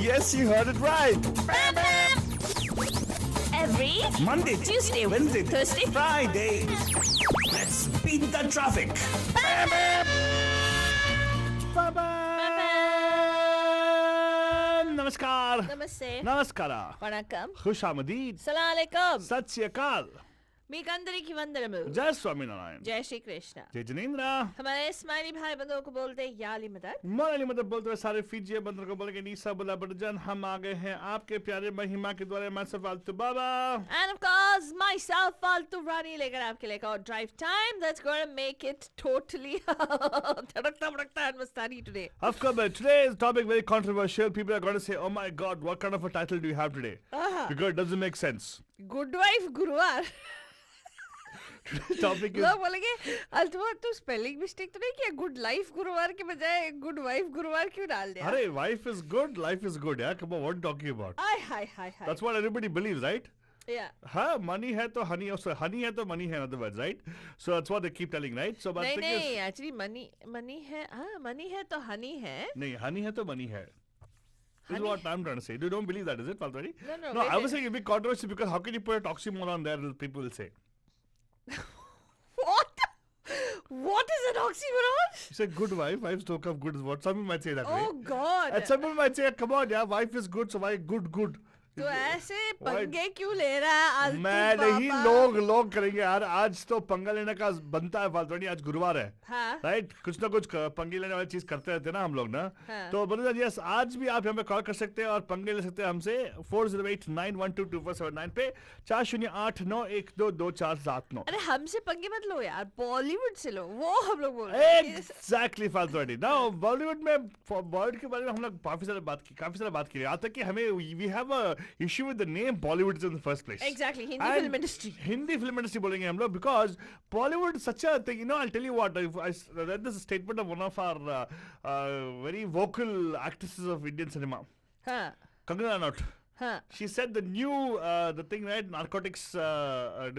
Yes, you heard it right. Every Monday, Tuesday, Wednesday, Thursday, Friday. Let's beat the traffic. नमस्कार. Namaste. नमस्कारा. Vanakkam. खुश आमदीद. Salam alaikum. सत श्री अकाल. మీకందరికి వందనము. जय स्वामीनारायण. जय श्री कृष्ण. जय जिनेन्द्र. हमारे स्माइली भाई बंधुओं को बोलते हैं याली मदद. मराली मतलब बोलते हुए सारे फीजिए बंदर को बोले कि नीसा बोला बड़जन हम आ गए हैं आपके प्यारे महिमा के द्वारा मैं फालतू बाबा. And of course, myself, फालतू रानी लेकर आपके लिए और drive time that's going to make it totally धड़कता भड़कता and Mastani today. Of course, but today's topic very controversial. People are going to say, "Oh my God, what kind of a title do you have today?" Because it doesn't make sense. Good wife गुरुवार. Today's topic is लोग बोलेंगे अल्तुमा तू spelling mistake तो नहीं किया good life गुरुवार के बजाय गुड वाइफ गुरुवार क्यों डाल दिया? अरे wife is good, life is good. Yeah, come on, what are you talking about? Hi hi hi hi. That's what everybody believes, right? Yeah. हाँ, money है तो honey also honey है तो money है in other words, right? So that's what they keep telling, right? So but नहीं thing नहीं is, actually money है हाँ मनी है तो हनी है. नहीं honey है तो money है. This is Honey- what I'm trying to say. You don't believe that, is it, Faltari? No, No, wait, I was wait. saying it'd be controversial because how can you put a oxymoron on there? People will say. What? What is an oxymoron? You say good wife, wife's talk of good is what? Some people might say that Oh way. God. And some people might say, come on, yeah, wife is good, so why good? तो ऐसे Why- पंगे क्यों ले रहा है आलतू मैं नहीं बाबा? लोग करेंगे यार. आज तो पंगा लेने का बनता है फालतू नहीं. आज गुरुवार है. हाँ. राइट कुछ ना कुछ पंगे लेने वाली चीज करते रहते हैं ना हम लोग ना. हाँ. तो बोलो यस आज भी आप हमें कॉल कर सकते हैं और पंगे ले सकते हैं हमसे 4089122479 पे 4089122479. अरे हमसे पंगे मत लो यार बॉलीवुड से लो वो हम लोग बोल रहे हैं. एग्जैक्टली फालतू नाउ बॉलीवुड में बॉलीवुड के बारे में हम लोग काफी सारी बात की यहाँ तक कि हमें we have a issue with the name Bollywood in the first place. Exactly, Hindi And film industry. Hindi film industry बोलेंगे हम लोग because Bollywood such a thing. I'll tell you what, I read this statement of one of our very vocal actresses of Indian cinema, हाँ Kangana Ranaut. हाँ. She said the new the thing, right, narcotics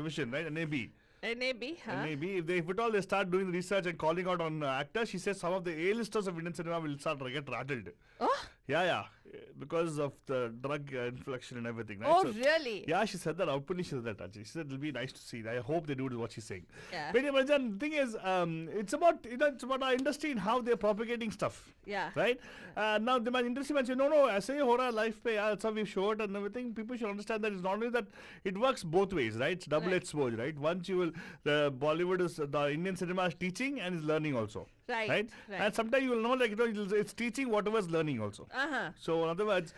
division, right, NAB. NAB हाँ. Maybe if at all they start doing research and calling out on actors, she says some of the A-listers of Indian cinema will start to get rattled. Oh. Yeah, because of the drug inflection and everything, right? Oh So- really? Yeah, she said that openly. She said that actually. She said it'll be nice to see. I hope they do what she's saying. Yeah. But yeah, the thing is, it's about it's about our industry and how they're propagating stuff. Yeah. Right. Now the industry might say no, ऐसे ही हो रहा है life पे यार. That's how we show it and everything. People should understand that it's not only that it works both ways, right? It's double-edged sword, right? Once you will, the Bollywood is the Indian cinema is teaching and is learning also. Right. And sometimes you will know like it's teaching whatever is learning also. So in other words,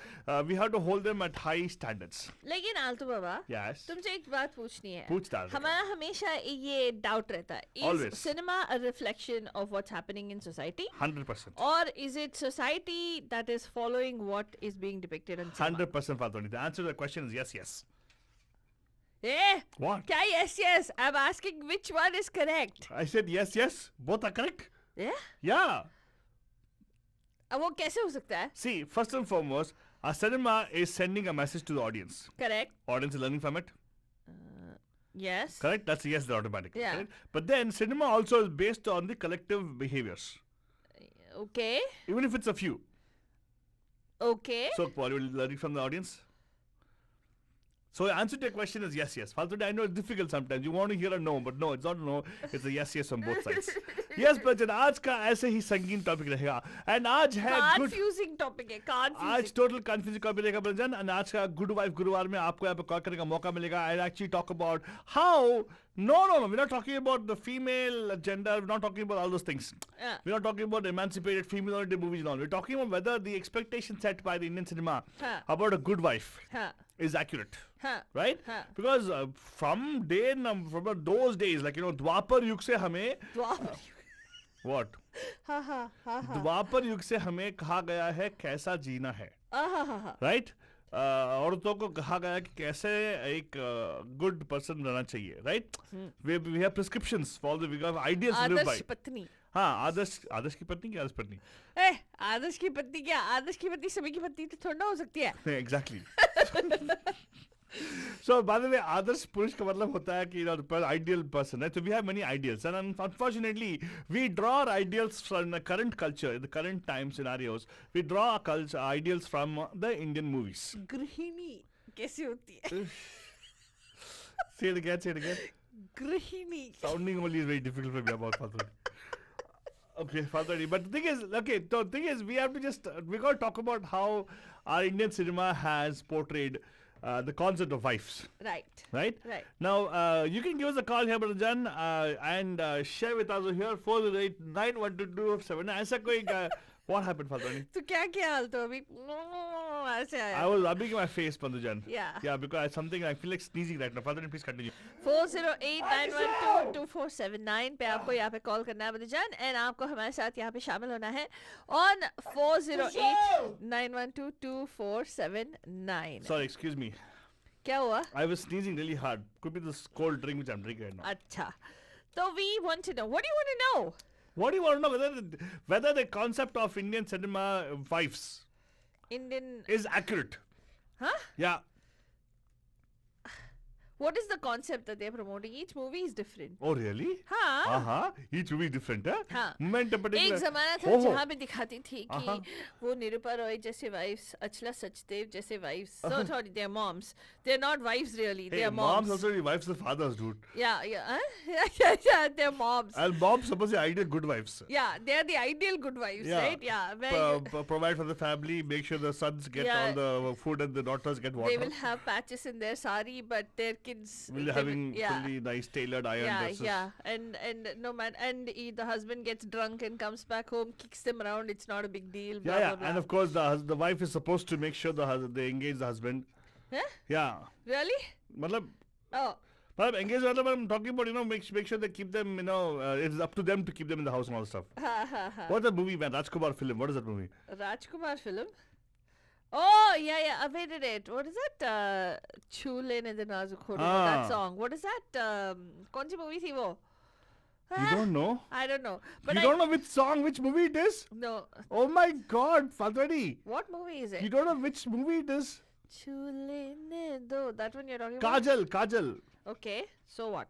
we have to hold them at high standards. लेकिन आलतू बाबा Yes. तुमसे एक बात पूछनी है. पूछ डाल. हमारा हमेशा ये डाउट रहता है. Is Always. cinema a reflection of what's happening in society? 100%. Or is it society that is following what is being depicted in cinema? 100% Fatoni. The answer to the question is yes. Eh? What? क्या yes? I'm asking which one is correct. I said yes. Both are correct. Yeah? Yeah. अब वो कैसे हो सकता है? See, first and foremost, our cinema is sending a message to the audience. Correct. Audience is learning from it. Yes. Correct? That's a yes, they're automatic. Yeah. Correct? But then cinema also is based on the collective behaviors. Okay. Even if it's a few. Okay. So Bollywood is learning from the audience. So the answer to your question is yes. Faltudi, I know it's difficult sometimes. You want to hear a no, but no, it's not a no. It's a yes on both sides. Yes, but आज का ऐसे ही संगीन topic रहेगा. And आज है good. Confusing topic है. आज Confusing. Total confusing topic रहेगा ब्रजन. And आज का गुड वाइफ गुरुवार में आपको यहाँ पे कॉल करने का मौका मिलेगा. I'll actually talk about how. No. We're not talking about the female gender. We're not talking about all those things. Yeah. We're not talking about emancipated female-oriented movies and all. We're talking about whether the expectation set by the Indian cinema Huh. about a good wife हाँ. is accurate. हाँ. Right? Huh. Because from those days, like द्वापर युग से हमें what? हाँ. द्वापर युग से हमें कहा गया है कैसा जीना है. हाँ. Right? औरतों को कहा गया कि कैसे एक गुड पर्सन रहना चाहिए. Right? We have prescriptions for the we have ideas to live by. आदर्श पत्नी. हाँ आदर्श की पत्नी क्या आदर्श पत्नी. आदर्श की पत्नी क्या? आदर्श की पत्नी सभी की पत्नी तो थोड़ा ना हो सकती है. Exactly. So, by the way, आदर्श पुरुष का मतलब होता है कि ideal person, right? So we have many ideals, and unfortunately, we draw our ideals from the current culture, the current time scenarios. We draw our ideals from the Indian movies. गृहिणी कैसी होती है? Say it again. Say it again. गृहिणी. Sounding only is very difficult for me about Fatwari. Okay, Fatwari. But the thing is, we have to we got to talk about how our Indian cinema has portrayed the concept of wives. Right. Right? Right. Now, you can give us a call here, Brother Jan, and share with us here 408-912-227. ऐसा कोई what happened, Fatwani? तो क्या किया हाल तो अभी ऐसे आया. I was rubbing my face, Brother Jan. Yeah. Yeah, because I feel like sneezing right now. Fatwani, please continue. 408-912-2479 पे आपको यहाँ पे कॉल करना है बदजान, एंड आपको हमारे साथ यहाँ पे शामिल होना है ऑन 408-912-2479. Sorry, excuse me. क्या हुआ? I was sneezing really hard. Could be this cold drink which I'm drinking right now. अच्छा, तो we want to know. What do you want to know? What do you want to know? Whether the concept of Indian cinema wives Indian. is accurate. Huh? Yeah. What is the concept that they're promoting? Each movie is different. Oh, really? हाँ. Each movie is different, huh? हाँ. Moment in particular. एक जमाना था Oh. जहाँ पे दिखाती थी कि वो निरूपा रॉय जैसे wives, अचला सचदेव जैसे wives. So sorry, they're moms. They're not wives really. Hey, They're moms moms. also wives the fathers, dude. Yeah. Huh? Yeah. They're moms. And moms supposed to be ideal good wives. Yeah, they're the ideal good wives, Yeah. right? Yeah. Where Provide for the family, make sure the sons get Yeah. all the food and the daughters get water. they will have patches in their sari, but their kids Will they having yeah. fully nice tailored iron dresses. And no man, and the husband gets drunk and comes back home, kicks them around. It's not a big deal. Blah, Yeah, blah, blah. and of course the wife is supposed to make sure they engage the husband. Huh? Yeah. Really? Matlab, Oh, engage I'm talking about, make sure they keep them, it's up to them to keep them in the house and all stuff. What's the movie, man? Rajkumar film. What is that movie? Rajkumar film. Oh, yeah. Wait. What is that? Chule ne de nazuk ho that song. What is that? कौन सी movie थी वो? You don't know? I don't know. But You don't know which song, which movie it is? No. Oh my God, Fatwani. What movie is it? You don't know which movie it is? Chule ne do. That one you're talking about? Kajal. Okay. So what?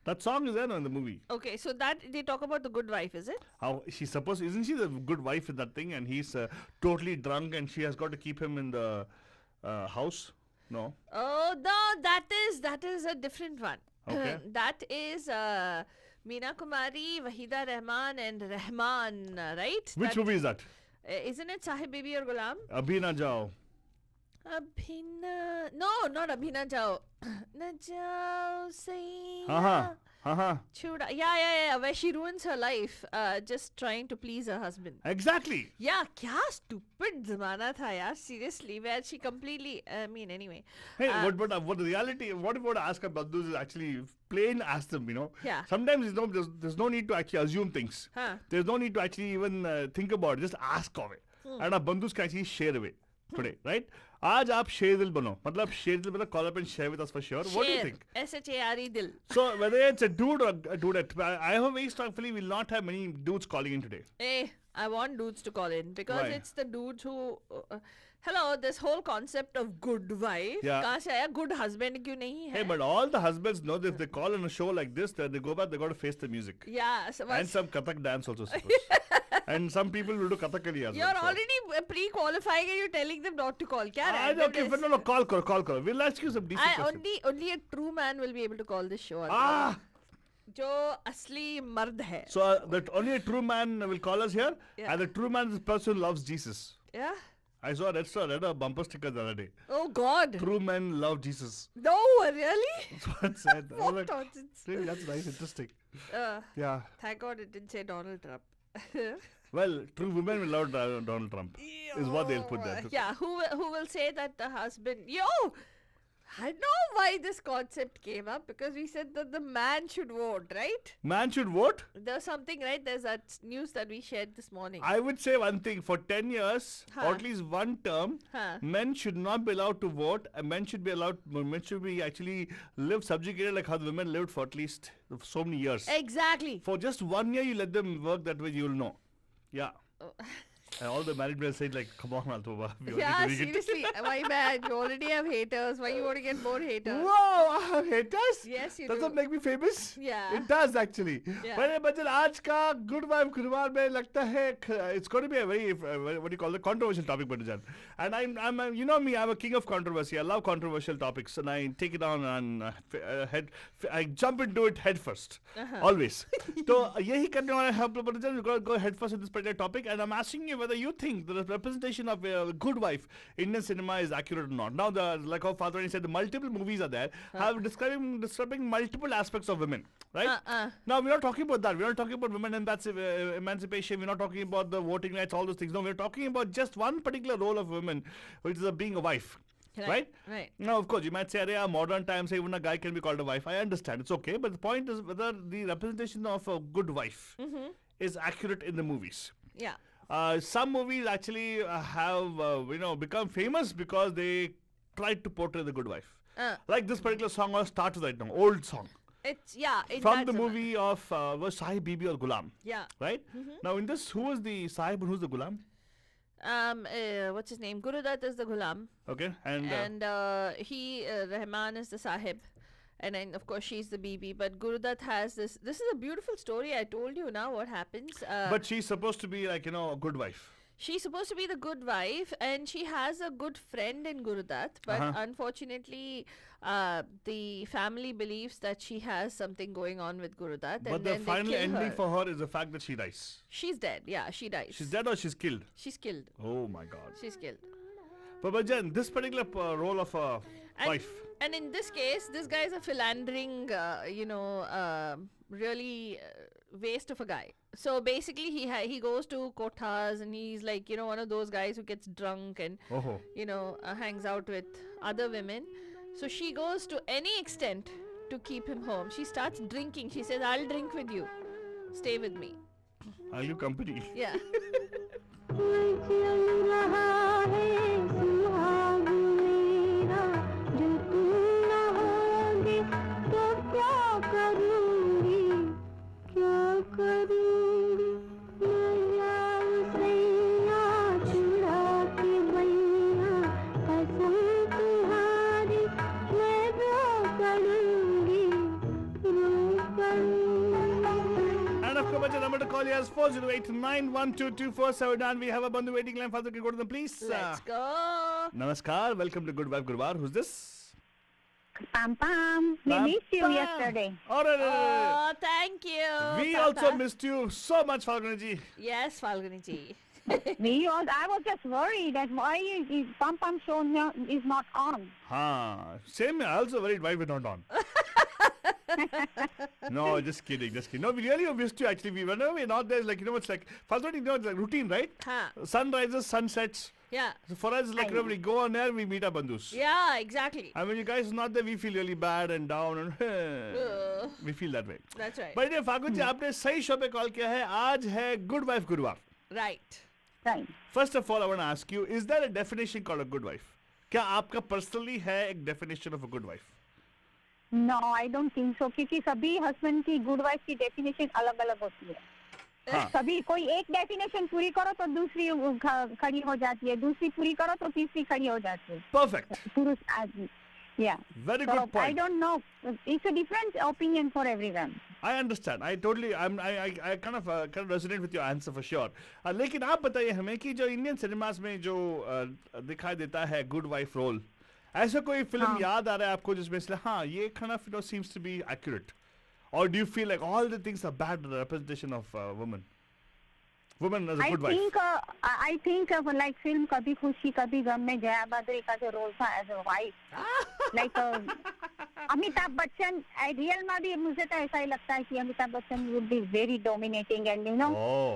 That song is there in the movie. Okay, so that they talk about the good wife, is it? How she's supposed, isn't she the good wife in that thing? And he's totally drunk, and she has got to keep him in the house. No. Oh no, that is a different one. Okay. That is Meena Kumari, Wahida Rahman, and Rahman, right? Which movie is that? Isn't it Sahib Bibi or Ghulam? Abhi Na Jao. No, not Abhi Na Jao. Na Jao Saiya. Chuda. Yeah. Where she ruins her life, just trying to please her husband. Exactly. Yeah, क्या stupid ज़माना था यार. Seriously, where she completely. Anyway. Hey, what the reality? What if you want to ask about this is actually plain ask them. Yeah. Sometimes there's no need to actually assume things. Huh. There's no need to actually even think about it. Just ask of it. And our bandhus can actually share away today, right? आज आप शेर दिल बनो मतलब शेर दिल मतलब call up and share with us for sure. What do you think? SHARE दिल. So whether it's a dude or a dudette, I have a very strong feeling we'll not have many dudes calling in today. Hey, I want dudes to call in because Why? it's the dudes who. Hello, this whole concept of good wife. Yeah. कहाँ से आया? Good husband क्यों नहीं है? Hey, but all the husbands know that if they call on a show like this, that they go back, they got to face the music. Yeah. So And some Kathak dance also, suppose. And some people will do Kathakali as well. you're so. already pre-qualifying and you're telling them not to call. क्या Okay, but no, call. We'll ask you some decent questions. Only a true man will be able to call this show. जो असली मर्द है. So that only a true man will call us here, Yeah. and the true man is the person who loves Jesus. Yeah. I read a bumper sticker the other day. Oh God. True men love Jesus. No, really? That's what it said. I was What like, nonsense. really, that's nice, interesting. Uh, Yeah. Thank God it didn't say Donald Trump. Well, true women will love Donald Trump. Is what they'll put there. Yeah, who will say that the husband? I know why this concept came up because we said that the man should vote, right? Man should vote. There's something, right? There's that news that we shared this morning. I would say one thing. For 10 years, or at least one term, men should not be allowed to vote. Men should be actually live subjugated like how the women lived for at least so many years. Exactly. For just 1 year, you let them work that way, you'll know. Yeah. And all the married men said like, come on, Altuba. Yeah, seriously. Why man? You already have haters. Why you want to get more haters? Wow, I have haters? Yes, you Does do. that make me famous? Yeah. It does actually. Yeah. But Bachchan आज का Good Wife गुरुवार में लगता है it's going to be a very what do you call it, controversial topic, Bhajan. And I'm you know me, I'm a king of controversy. I love controversial topics and I take it on and I jump into it head first. Always. तो यही करने वाले हैं Bhajan. We're going to go head first in this particular topic and I'm asking you whether you think the representation of a good wife in Indian cinema is accurate or not. Now, like how Father said, the multiple movies are there, have describing multiple aspects of women, right? Now, we're not talking about that. We're not talking about women and that's emancipation. We're not talking about the voting rights, all those things. No, we're talking about just one particular role of women, which is being a wife. Right? Right. Now, of course, you might say, modern times, even a guy can be called a wife. I understand. It's okay. But the point is whether the representation of a good wife is accurate in the movies. Yeah. Some movies actually have become famous because they tried to portray the good wife. Like this particular song on Start Right Now, old song. It's yeah. From the movie of was Sahib Bibi or Gulam. Yeah. Right? Now in this, who was the Sahib and who's the Gulam? What's his name? Guru Dutt is the Ghulam. Okay. And Rahman is the Sahib. And then, of course, she's the BB. But Guru Dutt has this. This is a beautiful story. I told you now what happens. but she's supposed to be like, a good wife. She's supposed to be the good wife, and she has a good friend in Guru Dutt. But unfortunately, the family believes that she has something going on with Guru Dutt. But the final ending for her is the fact that she dies. She's dead. Yeah, she dies. She's dead or she's killed? She's killed. Oh my God. She's killed. But Bhajan, this particular role of a wife. And in this case, this guy is a philandering, really waste of a guy. So basically, he goes to kothas and he's like, one of those guys who gets drunk and, hangs out with other women. So she goes to any extent to keep him home. She starts drinking. She says, I'll drink with you. Stay with me. I'll you company. Yeah. Number to call you as 408-912-2479. We have a bandhu waiting line. Father, can go to them, please. Let's go. Namaskar. Welcome to Good Wife Gurbar. Who's this? Pam Pam. We missed you yesterday. Oh, thank you. We Papa. also missed you so much, Falguni. Yes, Falguni ji. I was just worried that why Pam Pam show is not on. Same. I also worried why we're not on. No, just kidding. No, we really missed you actually. Whenever we're not there, it's like, it's like, Falguni, it's like routine, right? Sunrises, sunsets. Yeah. So for us, like, we go on air, we meet our bandhus. Yeah, exactly. And when you guys are not there, we feel really bad and down and we feel that way. That's right. But anyway, Falguni ji, आपने सही show पे call किया है. आज है Good Wife गुरुवार. Right. Right. First of all, I want to ask you, is there a definition called a good wife? क्या आपका personally है एक definition of a good wife? No, I don't think so. क्योंकि सभी husband की good wife की definition अलग अलग होती है. सभी कोई एक डेफिनेशन पूरी करो तो दूसरी खड़ी हो जाती है, दूसरी पूरी करो तो तीसरी खड़ी हो जाती है. Perfect. पुरुष आदमी. Yeah. Very so good point. I don't know. It's a different opinion for everyone. I understand. I totally, I kind of resonate with your answer for sure. लेकिन आप बताइए हमें कि जो इंडियन सिनेमास में जो दिखाई देता है गुड वाइफ रोल, ऐसा कोई फिल्म याद आ रहा है आपको जिसमें इसलिए ये kind of seems to be accurate, or do you feel like all the things are bad representation of women as a good wife? I think like film कभी खुशी कभी गम में जया बद्री का जो रोल था as a wife, like Amitabh Bachchan real में भी मुझे तो ऐसा ही लगता है कि Amitabh Bachchan would be very dominating and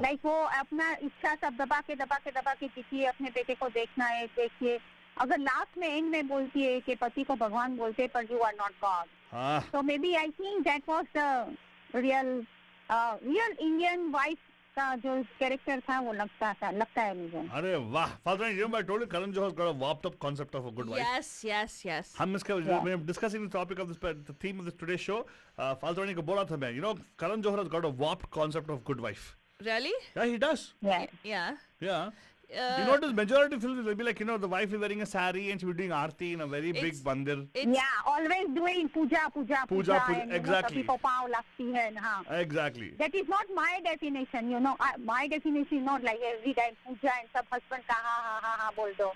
like वो अपना इच्छा सब दबा के दिखिए अपने बेटे को देखना है, देखिए अगर लास्ट में एंड में बोलती है कि पति को भगवान बोलते पर you are not God. So maybe I think that was the real Indian wife का जो कैरेक्टर था वो लगता है मुझे. अरे वाह, Father, remember I told you Karan Johar has got a warped up concept of a good wife. Yes. हम इसका discussing the topic of the theme of this today's show. Father ने को बोला था मैं, Karan Johar has got a warped concept of good wife. Really? Yeah, he does. Yes. Yeah. Yeah. You Uh, notice majority films will be like, the wife is wearing a sari and she'll be doing aarti in a very big It's- mandir. It's Yeah, always doing puja, Puja, and exactly. kabhi ko pav lagti hai, हाँ. Exactly. That is not my definition, my definition is not like every time puja and sab husband ka ha bol do.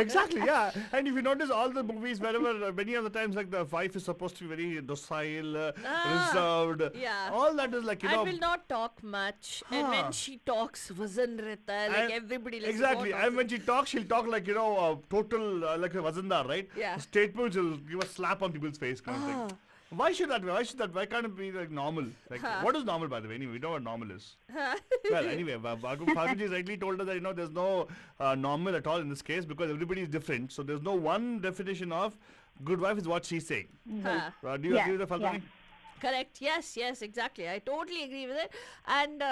Exactly, yeah. And if you notice all the movies, wherever, many of the times, like the wife is supposed to be very docile, reserved. yeah. All that is like, and will not talk much. And when Huh. she talks, vazan rehta hai. Like And- everybody listens. Exactly. And when she talks, she'll talk like, total, like a Vazandar, right? Yeah. Statements will give a slap on people's face kind of thing. Why should that be? Why can't it be like normal? Like, what is normal, by the way? Anyway, we know what normal is. Well, anyway, Farguji rightly told us that, there's no normal at all in this case because everybody is different. So there's no one definition of good wife is what she's saying. Huh. Do you Yeah, agree with that, Falguni? yeah. Correct. Yes, exactly. I totally agree with it. And,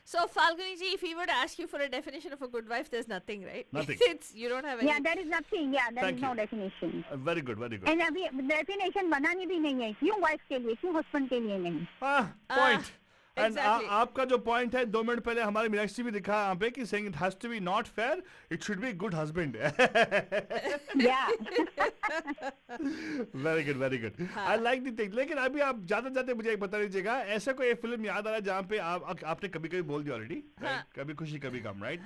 so Falguni ji, if he were to ask you for a definition of a good wife, there's nothing, right? Nothing. You don't have any. Yeah, there is nothing. Yeah, there Thank is no you. definition. Very good, very good. And अभी definition बनानी भी नहीं है. क्यों wife के लिए, क्यों husband के लिए नहीं? Point. And exactly. आपका जो point है 2 मिनट पहले हमारे मीनाक्षी भी दिखा यहाँ पे कि saying it has to be not fair, it should be good husband. Yeah. Very good, very good. I like the thing. लेकिन अभी आप जाते जाते मुझे एक बता दीजिएगा ऐसा कोई एक फिल्म याद आ रहा है जहाँ पे आपने कभी कभी बोल दिया ऑलरेडी, कभी खुशी कभी गम, right?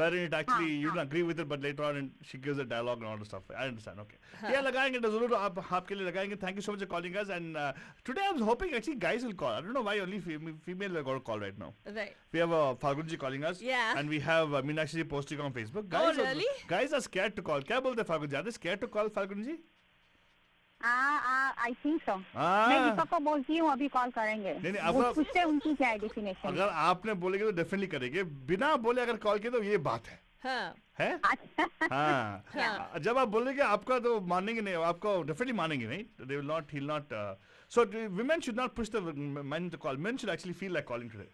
Wherein it actually you don't agree with it, but later on and she gives a dialogue and all the stuff. I understand. Okay. Yeah, लगाएंगे तो जरूर आपके लिए लगाएंगे. Thank you so much for calling us. And today I was hoping actually guys will call. I don't know why only female are going to call right now. Right. We have Fargunji calling us. Yeah. And we have Meenakshi posting on Facebook. Oh, really? Guys are scared to call. क्या बोलते हैं Fargunji? Are they scared to call Fargunji? I think so. हाँ. मैं दीपक को बोलती हूँ अभी call करेंगे. नहीं, वो अब- पूछते हैं उनकी क्या है definition. अगर आपने बोलेगे तो डेफिनेटली करेंगे. बिना बोले अगर कॉल किया तो ये बात है. Huh. है? अच्छा. हाँ. हाँ. जब आप बोलेंगे आपका तो मानेंगे नहीं, आपको डेफिनेटली मानेंगे नहीं. They will not. He'll not. So women should not push the men to call. Men should actually feel like calling today.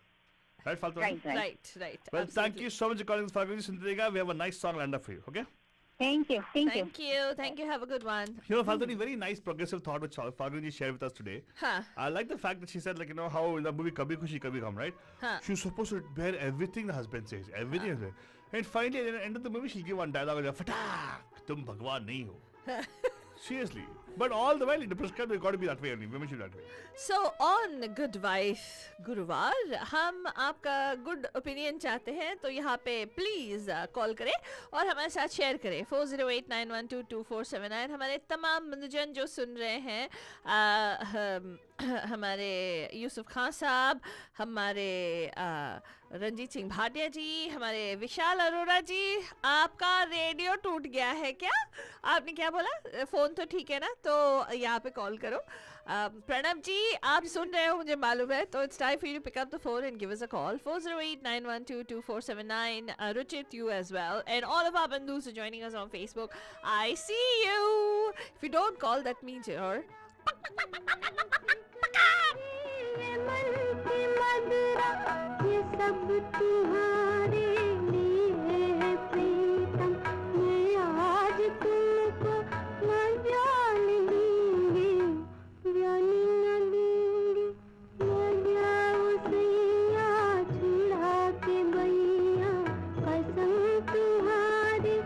Right, Faltu? Right. Right. Well, thank you so much for calling Fargunji. सुनते रहिएगा. We have a nice song lined up for you. Okay. Thank you. Thank you. Have a good one. Falguni, very nice progressive thought which Fargunji shared with us today. Huh. I like the fact that she said, like, how in the movie Kabhi Khushi Kabhi Gham, right? Huh. She was supposed to bear everything the husband says, everything. And finally, at the end of the movie, she'll give one dialogue, like, Fatak, tum bhagwan nahi ho. Seriously. But all the while, in the prescribed, it's got to be that way only. Women should be that way. So on Good Wife गुरुवार हम आपका good opinion चाहते हैं तो यहाँ पे please call करें और हमारे साथ शेयर करें 4089122479. हमारे तमाम बंधुजन जो सुन रहे हैं हमारे यूसुफ खान साहब, हमारे रंजीत सिंह भाटिया जी, हमारे विशाल अरोड़ा जी, आपका रेडियो टूट गया है क्या? आपने क्या बोला? फ़ोन तो ठीक है ना? तो यहाँ पे कॉल करो. प्रणब जी आप सुन रहे हो मुझे मालूम है, तो it's time for you to pick up the phone and give us a call 4089122479. Ruchit, you as well, and all of our bandhus are joining us on Facebook. I see you. If you don't call, that means you're ये सब तुम्हारे लिए है प्रीतम, मैं आज तुमको न जान लूंगी, जान न लूंगी, न जाओ सैया छुड़ा के बैया, कसम तुम्हारी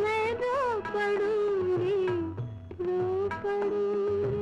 मैं रो पड़ूंगी, रो पड़ूंगी.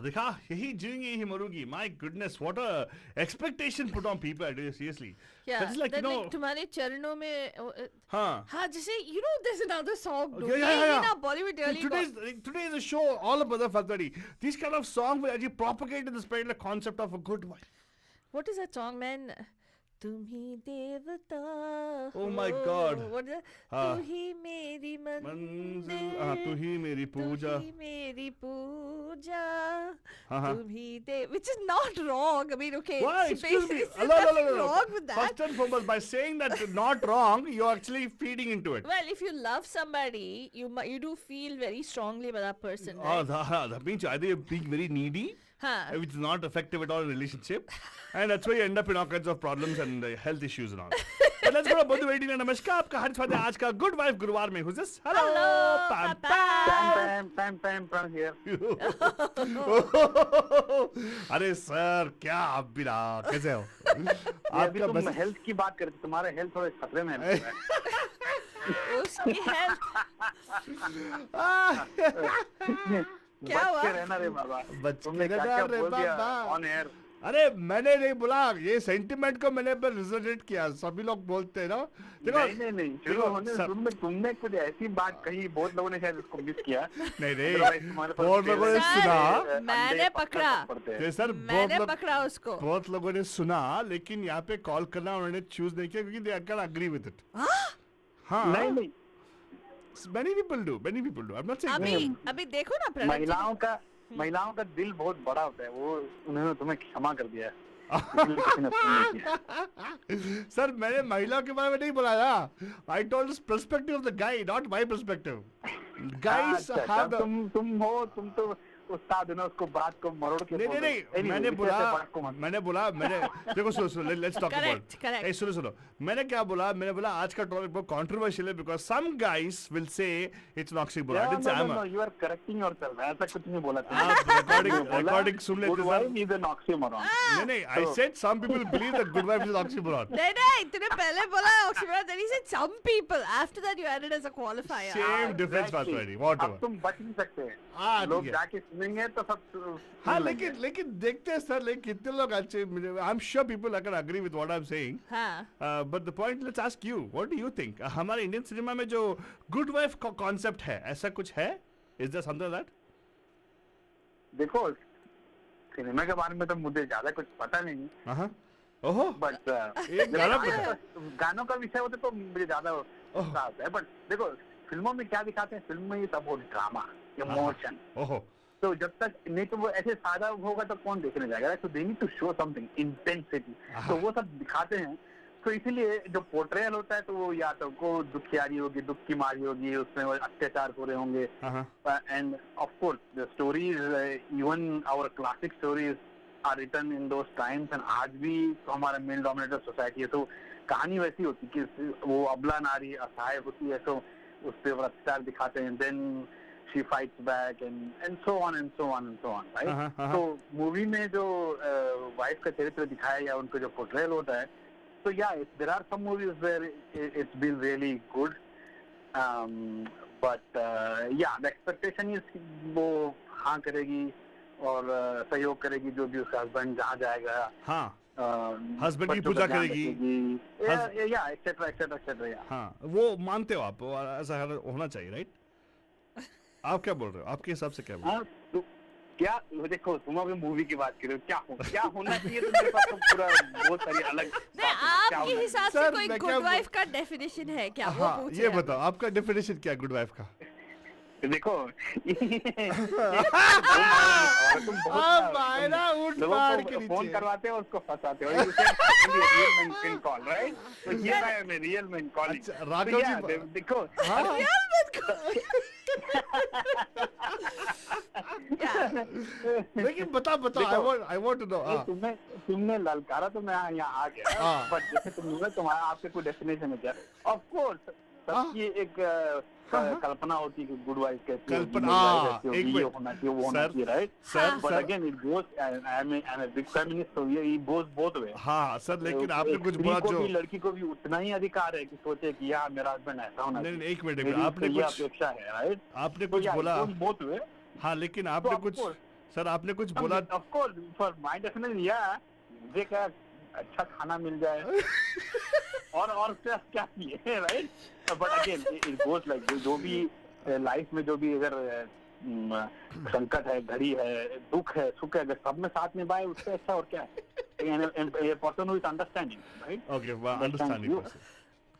देखा यही जिएंगे यही मरूंगी. My goodness, what a expectation put on people. I do, seriously. Yeah, That's like, then you know. like तुम्हारे चरणों में हाँ. हाँ जैसे you know there's another song dude. Yeah. ये ना Bollywood really Today is a show all about the Fatwadi. These kind of songs will actually propagate the spirit concept of a good wife. What is that song, man? तुम ही देवता Oh my हो। God. What is that? हाँ. तू ही मेरी मंदिर हाँ, तू ही मेरी पूजा. तू ही मेरी पूजा हाँ. तुम ही दे which is not wrong. I mean, okay, Why? it's Excuse me. basically No. nothing wrong with that. First and foremost, by saying that not wrong, you're actually feeding into it. Well, if you love somebody, you do feel very strongly about that person, Oh, right? that means either you're being very needy, Huh. which is not effective at all in a relationship, and that's why you end up in all kinds of problems and health issues and all. But let's go to Bodhu waiting. Namaskar, आपका हर स्वागत है आज का Good Wife गुरुवार में. Who's this? Hello, Hello, Pam. Pam from here. अरे sir क्या आप भी रहा कैसे हो? अभी तुम हेल्थ की बात करते, तुम्हारा हेल्थ थोड़े खतरे में है. उसकी health क्या बच हुआ? के रहना रे बाबा. बच तुमने के क्या रहना क्या रे बोल दिया बाबा. On air. अरे मैंने नहीं बोला, ये सेंटिमेंट को मैंने पर रिजोनेट किया. सभी लोग बोलते हैं ना. देखो नहीं शुरू होने तुमने कुछ ऐसी बात कही, बहुत लोगों ने शायद उसको मिस किया. नहीं बहुत लोगों ने सुना. मैंने पकड़ा. सर मैंने पकड़ा उसको. बहुत लोगों ने सुना, लेकिन यहाँ पे कॉल करना उन्होंने चूज नहीं किया क्योंकि they can agree with it. हाँ नहीं many people do. I'm not saying अभी देखो ना प्रणव जी. महिलाओं का दिल बहुत बड़ा होता है. वो उन्होंने तुम्हें क्षमा कर दिया है. किसी ने फोन नहीं किया. सर मैंने महिलाओं के बारे में नहीं बोला था. I told the perspective of the guy, not my perspective. Guys have the... तुम तो उस्ताद है ना, उसको बात को मरोड़ के. नहीं मैंने बोला देखो सुनो लेट्स टॉक अबाउट. Correct. सुनो मैंने क्या बोला. मैंने बोला आज का टॉपिक बहुत कंट्रोवर्शियल है because some guys will say it's an oxymoron. No, you are correcting yourself. ऐसा कुछ नहीं बोला. आप रिकॉर्डिंग सुन लेते Good wife is an oxymoron. नहीं I said some people believe that good wife is an oxymoron. नहीं तूने पहले बोला oxymoron, then he said some people. After that you added as a qualifier. Same difference Fatwadi, अब whatever. तुम बच नहीं सकते. हाँ, लोग ठीक है. जाके सुनेंगे तो सब. हाँ लेकिन देखते हैं सर, लेकिन कितने लोग अच्छे. I am sure people can agree with what I am saying. हाँ. But the point let's ask you, what do you think? हमारे इंडियन सिनेमा में जो गुड वाइफ का कॉन्सेप्ट है, ऐसा कुछ है? Is there something that? देखो सिनेमा के बारे में तो मुझे ज्यादा कुछ पता नहीं. हां ओहो बट एक गाना पता. गानों का विषय होता तो मुझे ज्यादा पता होता है. बट देखो फिल्मों में क्या दिखाते हैं, फिल्म में ये सब ड्रामा, इमोशन. ओहो तो जब तक नहीं तो वो ऐसे सादा होगा तो कौन देखने जाएगा. तो they need to show something intensity. तो वो सब दिखाते हैं. तो इसीलिए जो पोर्ट्रेयल होता है तो वो या तो को दुखियारी होगी, दुख की मारी होगी, उसमें वो अत्याचार पूरे होंगे. And of course the stories, even our classic stories are written in those times. And आज भी तो हमारा मेल डोमिनेटेड सोसाइटी है, तो कहानी वैसी होती कि वो अबला नारी असहाय होती है, तो उस पर अत्याचार दिखाते हैं. Then she fights back and so on, right? तो मूवी में जो वाइफ का चरित्र दिखाया या उनको जो पोर्ट्रेयल होता है, तो there are some movies where it's been really good, but the expectation is वो हाँ करेगी और सहयोग करेगी जो भी उसका हस्बैंड जहाँ जाएगा. हाँ हस्बैंड की पूजा करेगी, एक्सेट्रा. हाँ वो मानते हो आप, ऐसा होना चाहिए, राइट? आप क्या बोल रहे हो? आपके हिसाब से क्या बोल रहे हो? तो क्या देखो, तुम अभी मूवी की बात कर रहे हो, क्या होना चाहिए, तो मेरे पास तो पूरा बहुत सारी अलग. आपके हिसाब से कोई गुड वाइफ का डेफिनेशन है क्या? हाँ, वो ये बताओ आपका डेफिनेशन क्या गुड वाइफ का? देखो फोन करवाते हो, उसको फंसाते हो. Real man call, right? तो ये रियल मैन कॉल. देखो लेकिन बताओ आई वांट टू नो. तुमने ललकारा तो मैं यहाँ आ गया. बट जैसे तुमने तुम्हारा आपके कोई डेफिनेशन है क्या? ऑफ कोर्स सबकी एक कल्पना होती है कि गुड वाइफ कैसी होगी, ये होना चाहिए, वो होना चाहिए, right? But again it goes, I am a big feminist, so ये गोस बोथ वे. हां सर, लेकिन आपने कुछ बोला जो लड़की को भी उतना ही अधिकार है कि सोचे कि यार मेरा हस्बैंड ऐसा होना चाहिए. नहीं एक मिनट, आपने कुछ अपेक्षा है, राइट? आपने कुछ बोला बोथ वे. हाँ लेकिन आपने कुछ सर आपने कुछ बोला Of course, for my definition, yeah, मुझे क्या अच्छा खाना मिल जाए और क्या चाहिए, right? But again, it goes like this, जो भी लाइफ में जो भी अगर संकट है, घड़ी है, दुख है, सुख है, अगर सब में साथ में बाए उससे अच्छा और क्या है? A person who is understanding, right? Okay, well, understanding you, person.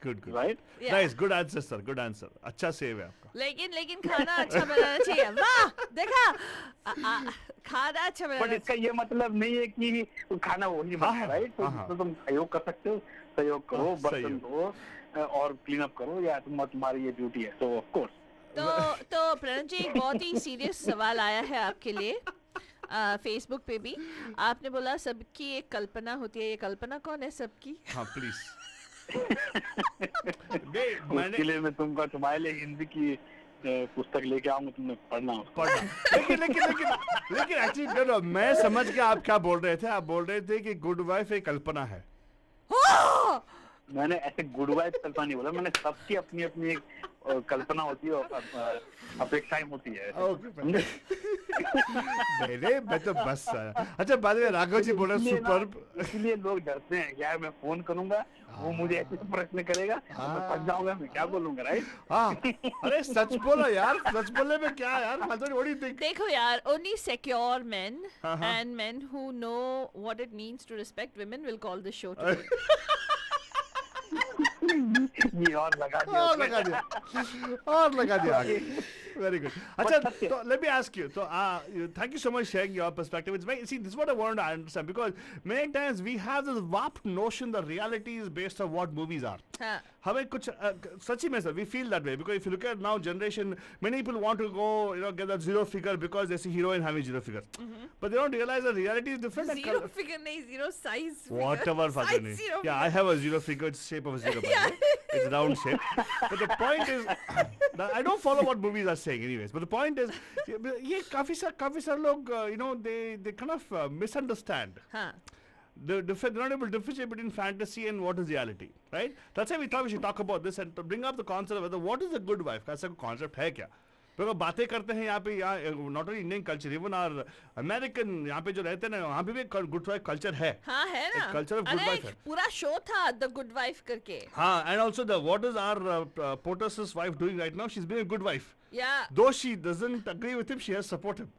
Good. right? Yeah. Nice, good answer, sir. Good answer. अच्छा सेव है आपका. लेकिन खाना अच्छा बनाना चाहिए. वाह, देखा, खाना अच्छा बट बनाना इसका ये मतलब नहीं है कि खाना वही बनाए, राइट? तो तुम सहयोग कर सकते हो, सहयोग करो, बर्तन धो और क्लीन अप करो, या तुम्हारी ये ड्यूटी है. तो ऑफ कोर्स. तो प्रणव जी, एक बहुत ही सीरियस सवाल आया है आपके लिए फेसबुक पे भी. आपने बोला सबकी एक कल्पना होती है. ये कल्पना कौन है सबकी? हाँ प्लीज. उसके लिए मैं तुम्हारे लिए हिंदी की पुस्तक लेके आऊंगा, तुमने पढ़ना. लेकिन एक्चुअली मैं समझ के आप क्या बोल रहे थे. आप बोल रहे थे कि गुड वाइफ एक कल्पना है. मैंने ऐसे गुड वाइफ कल्पना नहीं बोला, मैंने सबकी अपनी अपनी एक कल्पना होती है और अपेक्षाएं होती है. नहीं मैं तो बस. अच्छा बाद में राघव जी बोल रहे सुपर्ब. इसलिए लोग डरते हैं यार, मैं फोन करूंगा, वो मुझे ऐसे प्रश्न करेगा, मैं फंस जाऊंगा, मैं क्या बोलूंगा, राइट? हाँ, अरे सच बोलो यार. सच बोलने में क्या यार? what do you think? देखो यार, only secure men and men who know what it means to respect women will call this show today. ये और लगा दिया आगे. Very good. अच्छा, so let me ask you. So, thank you so much for sharing your perspective. It's very, see, this is what I wanted to understand, because many times we have this warped notion that reality is based on what movies are. हाँ. हमें कुछ सच्ची में sir, we feel that way, because if you look at now generation, many people want to go, get that zero figure because they see heroine having zero figure, but they don't realize that reality is different. And Zero figure नहीं, zero size figure. whatever Size fucking zero yeah, I have a zero figure. It's shape of a zero, by the way. It's round shape. But the point is, I don't follow what movies are saying, anyways. But the point is, ये काफी सारे लोग, they kind of misunderstand. हाँ. They're not able to differentiate between fantasy and what is reality, right? That's why we thought we should talk about this and to bring up the concept of whether what is a good wife. ऐसा कोई concept है क्या? because बातें करते हैं यहाँ पे, not only Indian culture, even our American यहाँ पे जो रहते हैं ना, वहाँ पे भी good wife culture है. हाँ है ना. culture of good अरे wife है. पूरा शो था The Good Wife करके. हाँ, and also what is our POTUS's wife doing right now? She's being a good wife. Yeah. Though she doesn't agree with him, she has support him.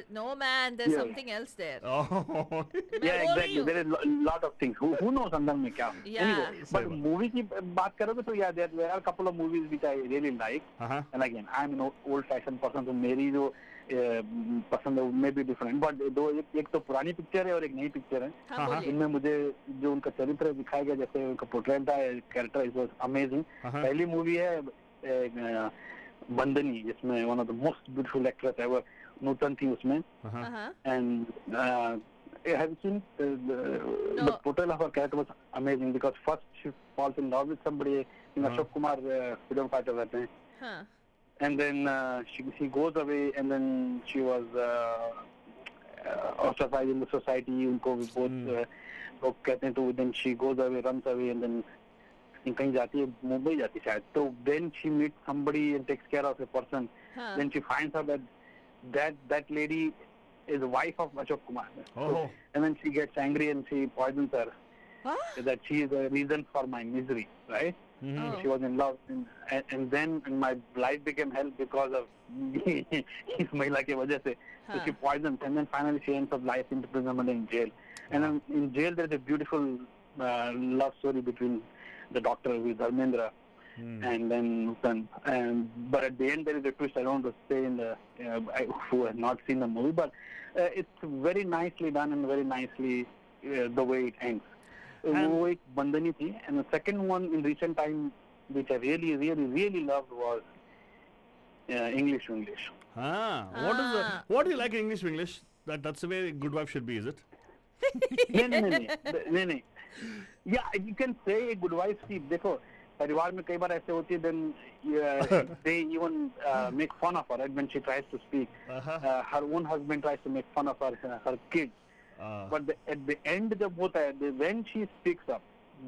No man, there's something else there. Oh. Yeah, exactly. There is a lot of things. Who knows अंदर में क्या? Yeah. Anyway, but movie की बात करोगे तो yeah, there are a couple of movies which I really like. And again, I'm an old-fashioned person, तो मेरी जो पसंद है उनमें भी different. But दो एक तो पुरानी पिक्चर है और एक नई पिक्चर है. इनमें मुझे जो उनका चरित्र दिखाया गया, जैसे उनका पोर्ट्रेट था, कैरेक्टर, it was amazing. पहली मूवी है बंदनी, जिसमें one of the most beautiful actress ever, नूतन थी उसमें. And have you seen the portrayal of her character was amazing, because first she falls in love with somebody, Ashok Kumar freedom fighter रहते हैं. And then she goes away, and then she was ostracized in the society. उनको बहुत लोग कहते हैं, तो then she goes away, runs away, and then कहीं जाती है, मुंबई जाती है शायद. तो then she meets somebody and takes care of a person. Then she finds out that lady is the wife of Ashok Kumar. So, and then she gets angry and she poisons her. That she is the reason for my misery, right? She was in love, and then my life became hell because of इस महिला की वजह से. So she poisons, and then finally she ends up life imprisonment in jail. And then in jail there is a beautiful love story between the doctor, who is Dharmendra, and then Nutan. But at the end there is a twist. I don't want to say in the who has not seen the movie, but it's very nicely done and very nicely the way it ends. वो एक बंदनी थी. And the second one in recent time, which I really, really, really loved, was English to English. What do you like in English to English? That's the way good wife should be, is it? नहीं. Yeah, you can say a good wife. See, देखो, परिवार में कई बार ऐसे होती है, then they even make fun of her, right, when she tries to speak. Her own husband tries to make fun of her kids. But at the end जब होता है, when she speaks up,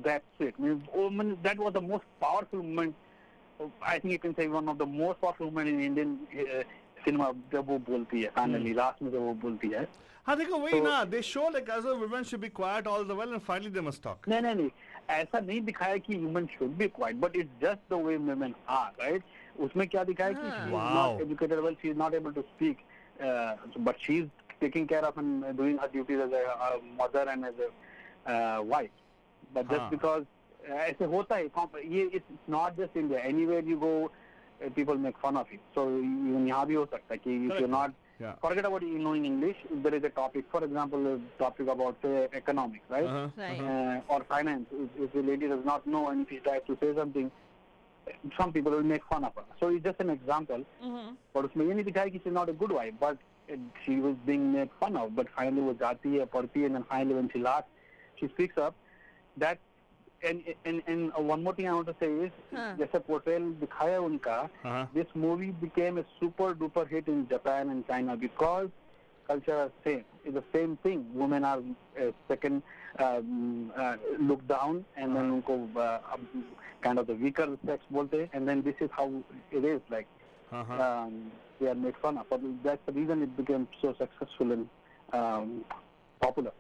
that's it. That was the most powerful moment. I think you can say one of the most powerful moments in Indian cinema जब वो बोलती है finally last में जब वो बोलती है हाँ देखो वही ना, they show like as a women should be quiet all the while and finally they must talk. नहीं ऐसा नहीं दिखाया कि women should be quiet, but it's just the way women are, right? उसमें क्या दिखाया कि she is Wow. not educated well, she is not able to speak, but she is taking care of and doing her duties as a mother and as a wife. But just हाँ. because ऐसे होता है, ये it's not just India. Anywhere you go, people make fun of it. So even यहाँ भी हो सकता है कि if you're not Yeah. forget about knowing English. If there is a topic, for example, a topic about say economics, right? Right. Or finance. If the lady does not know and if she tries to say something, some people will make fun of her. So it's just an example. Mm-hmm. But उसमें ये नहीं दिखाया कि she's not a good wife, but she was being made fun of. But finally वो जाती है, पढ़ती है, and then finally when she laughs, she speaks up. That and one more thing I want to say is जैसे portrayal दिखाया उनका, this movie became a super duper hit in Japan and China because culture are same. It's the same thing. Women are second looked down and then उनको kind of the weaker sex बोलते, and then this is how it is like. They are made fun of. But that's the reason it became so successful and popular.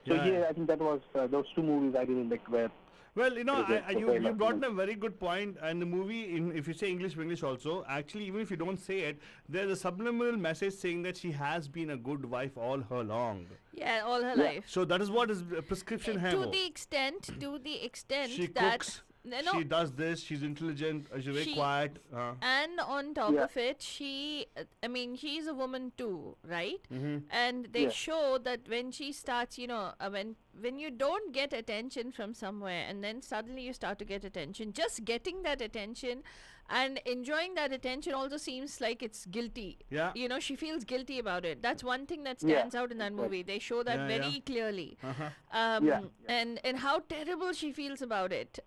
So yeah, I think that was those two movies I really liked where. Well, you know, you portrayal brought of a very good point, and the movie, if you say English also, actually, even if you don't say it, there's a subliminal message saying that she has been a good wife all her long. Yeah, all her life. So that is what is prescription hai To wo. the extent She that cooks, no, she does this, she's intelligent, she's very She- quiet. and on top Yeah. of it, she is a woman too, right? Mm-hmm. And they Yeah. show that when she starts, when you don't get attention from somewhere and then suddenly you start to get attention, just getting that attention and enjoying that attention also seems like it's guilty. Yeah. She feels guilty about it. That's one thing that Yeah. stands out in that movie. They show that Yeah, very yeah. clearly. Yeah. And how terrible she feels about it.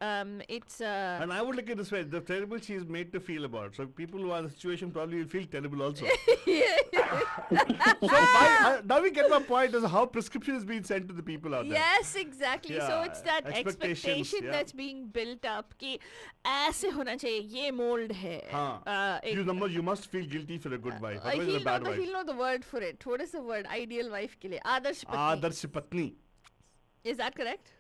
It's And I would look at it this way: the terrible she is made to feel about. So people who are in the situation probably will feel terrible also. So now we get my point as how prescription is being sent to the people out there. Yes, exactly. So Yeah, it's that expectations, expectation yeah. that's being built up कि ऐसे होना चाहिए, ये mold है. You must feel guilty if you're a good wife. Otherwise you're a bad wife. He'll know the word for it. What is the word? Ideal wife के लिए. आदर्श पत्नी. Adarsh Patni. Is that correct?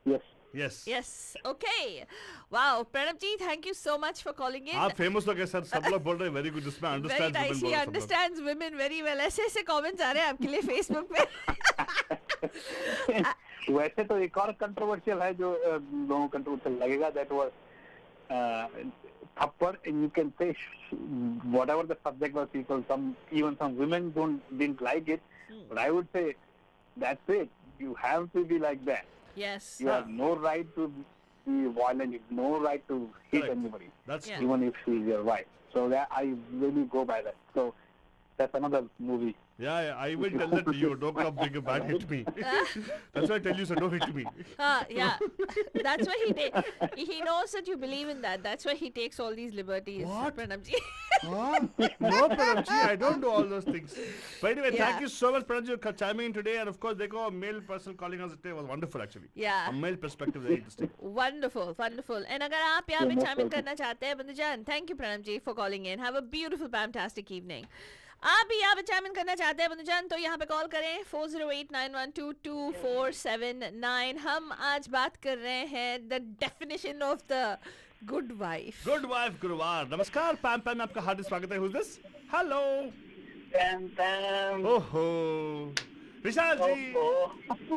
Yes. Yes. Yes. Okay. Wow. Pranab ji, thank you so much for calling in. आप famous लोग हैं sir, सब लोग बोल रहे हैं very good. इसमें Very understands nice. women He बोल रहे हैं सब लोग. understands women very well. ऐसे comments आ रहे हैं आपके लिए Facebook पे. वैसे तो एक और कंट्रोवर्शियल है जो लोगों को कंट्रोवर्शियल लगेगा, that was थप्पड़, and you can say whatever the subject was, even some women didn't like it, but I would say that's it. You have to be like that. Yes. You have no right to be violent. You have no right to hit Correct. anybody, That's Yeah. true. even if she is your wife. So that I really go by that. So that's another movie. Yeah, I will tell that to you. Don't come bring a bad hit me. That's why I tell you, sir, don't hit me. Yeah. That's why he knows that you believe in that. That's why he takes all these liberties. What? Pranab ji. No, Pranamji, I don't do all those things. But anyway, Yeah. thank you so much, Pranamji, for chiming in today. And of course, देखो, a male person calling us today was wonderful, actually. Yeah. A male perspective, very interesting. Wonderful, wonderful. And अगर आप यहाँ पे most chime in welcome. करना चाहते हैं बंधुजान, thank you Pranab ji for calling in. Have a beautiful, fantastic evening. आप भी यहाँ पे chime in करना चाहते हैं बंधुजान तो यहाँ पे कॉल करें 408-912-2479. हम आज बात कर रहे हैं the definition of the good wife. Good wife, Guruvar. नमस्कार, पैम पैम में आपका हार्दिक स्वागत है. Who's this? Hello. ओहो, विशाल जी,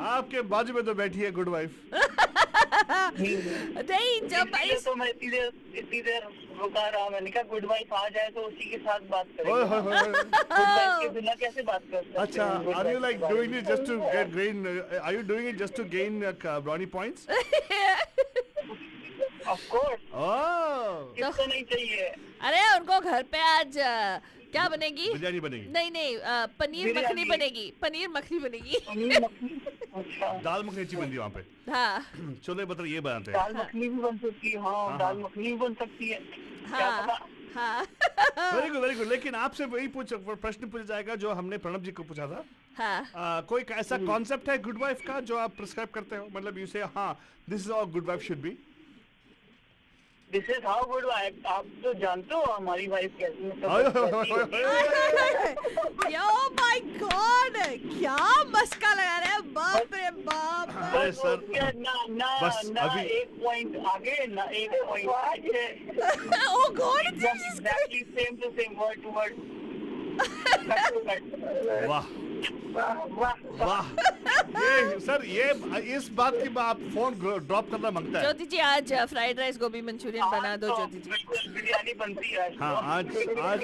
आपके बाजू में तो बैठी है गुड वाइफ. नहीं जब इस तो मैं इसीलिए रुका रहा. मैंने कहा गुड वाइफ आ जाए तो उसी के साथ बात ओए करेंगे. होए होए. गुड वाइफ के बिना कैसे बात कर सकते अच्छा, हैं? Good are you wife like के बारे doing में. it just to gain? Are you doing it just to gain brownie points? Of course. Oh, किसको नहीं चाहिए. अरे उनको घर पे आज क्या बनेगी? बिरयानी बनेगी. नहीं पनीर बिरयानी. मखनी बनेगी. पनीर मखनी बनेगी. अच्छा. दाल मखनी अच्छी बनती है वहाँ पे. हाँ छोले बटर ये बनाते हैं. दाल मखनी भी बन सकती है. हाँ, दाल मखनी भी बन सकती है. क्या हाँ पता. हाँ वेरी गुड वेरी गुड. लेकिन आपसे वही प्रश्न पूछा जाएगा जो हमने प्रणब जी को पूछा था. हाँ कोई ऐसा कॉन्सेप्ट है गुड वाइफ का जो आप प्रिस्क्राइब करते हो? मतलब यू से हाँ, this is how good wife should B. This is how good wife. आप तो जानते हो हमारी वाइफ कैसी ओए, मतलब ओए, ओए, कैसी ओए। यो माय गॉड, क्या मस्का लगा रहे हैं, बाप रे बाप। अरे सर, ना बस ना अभी- एक पॉइंट आगे ना एक पॉइंट पीछे। Oh God, Exactly same to same, word to word. वाह वाह वाह। ये सर, ये इस बात की आप फोन ड्रॉप करना मांगता है। ज्योति जी आज फ्राइड राइस गोभी मंचूरियन बना दो ज्योति जी। बिल्कुल बिरयानी बनती है आज। हाँ, आज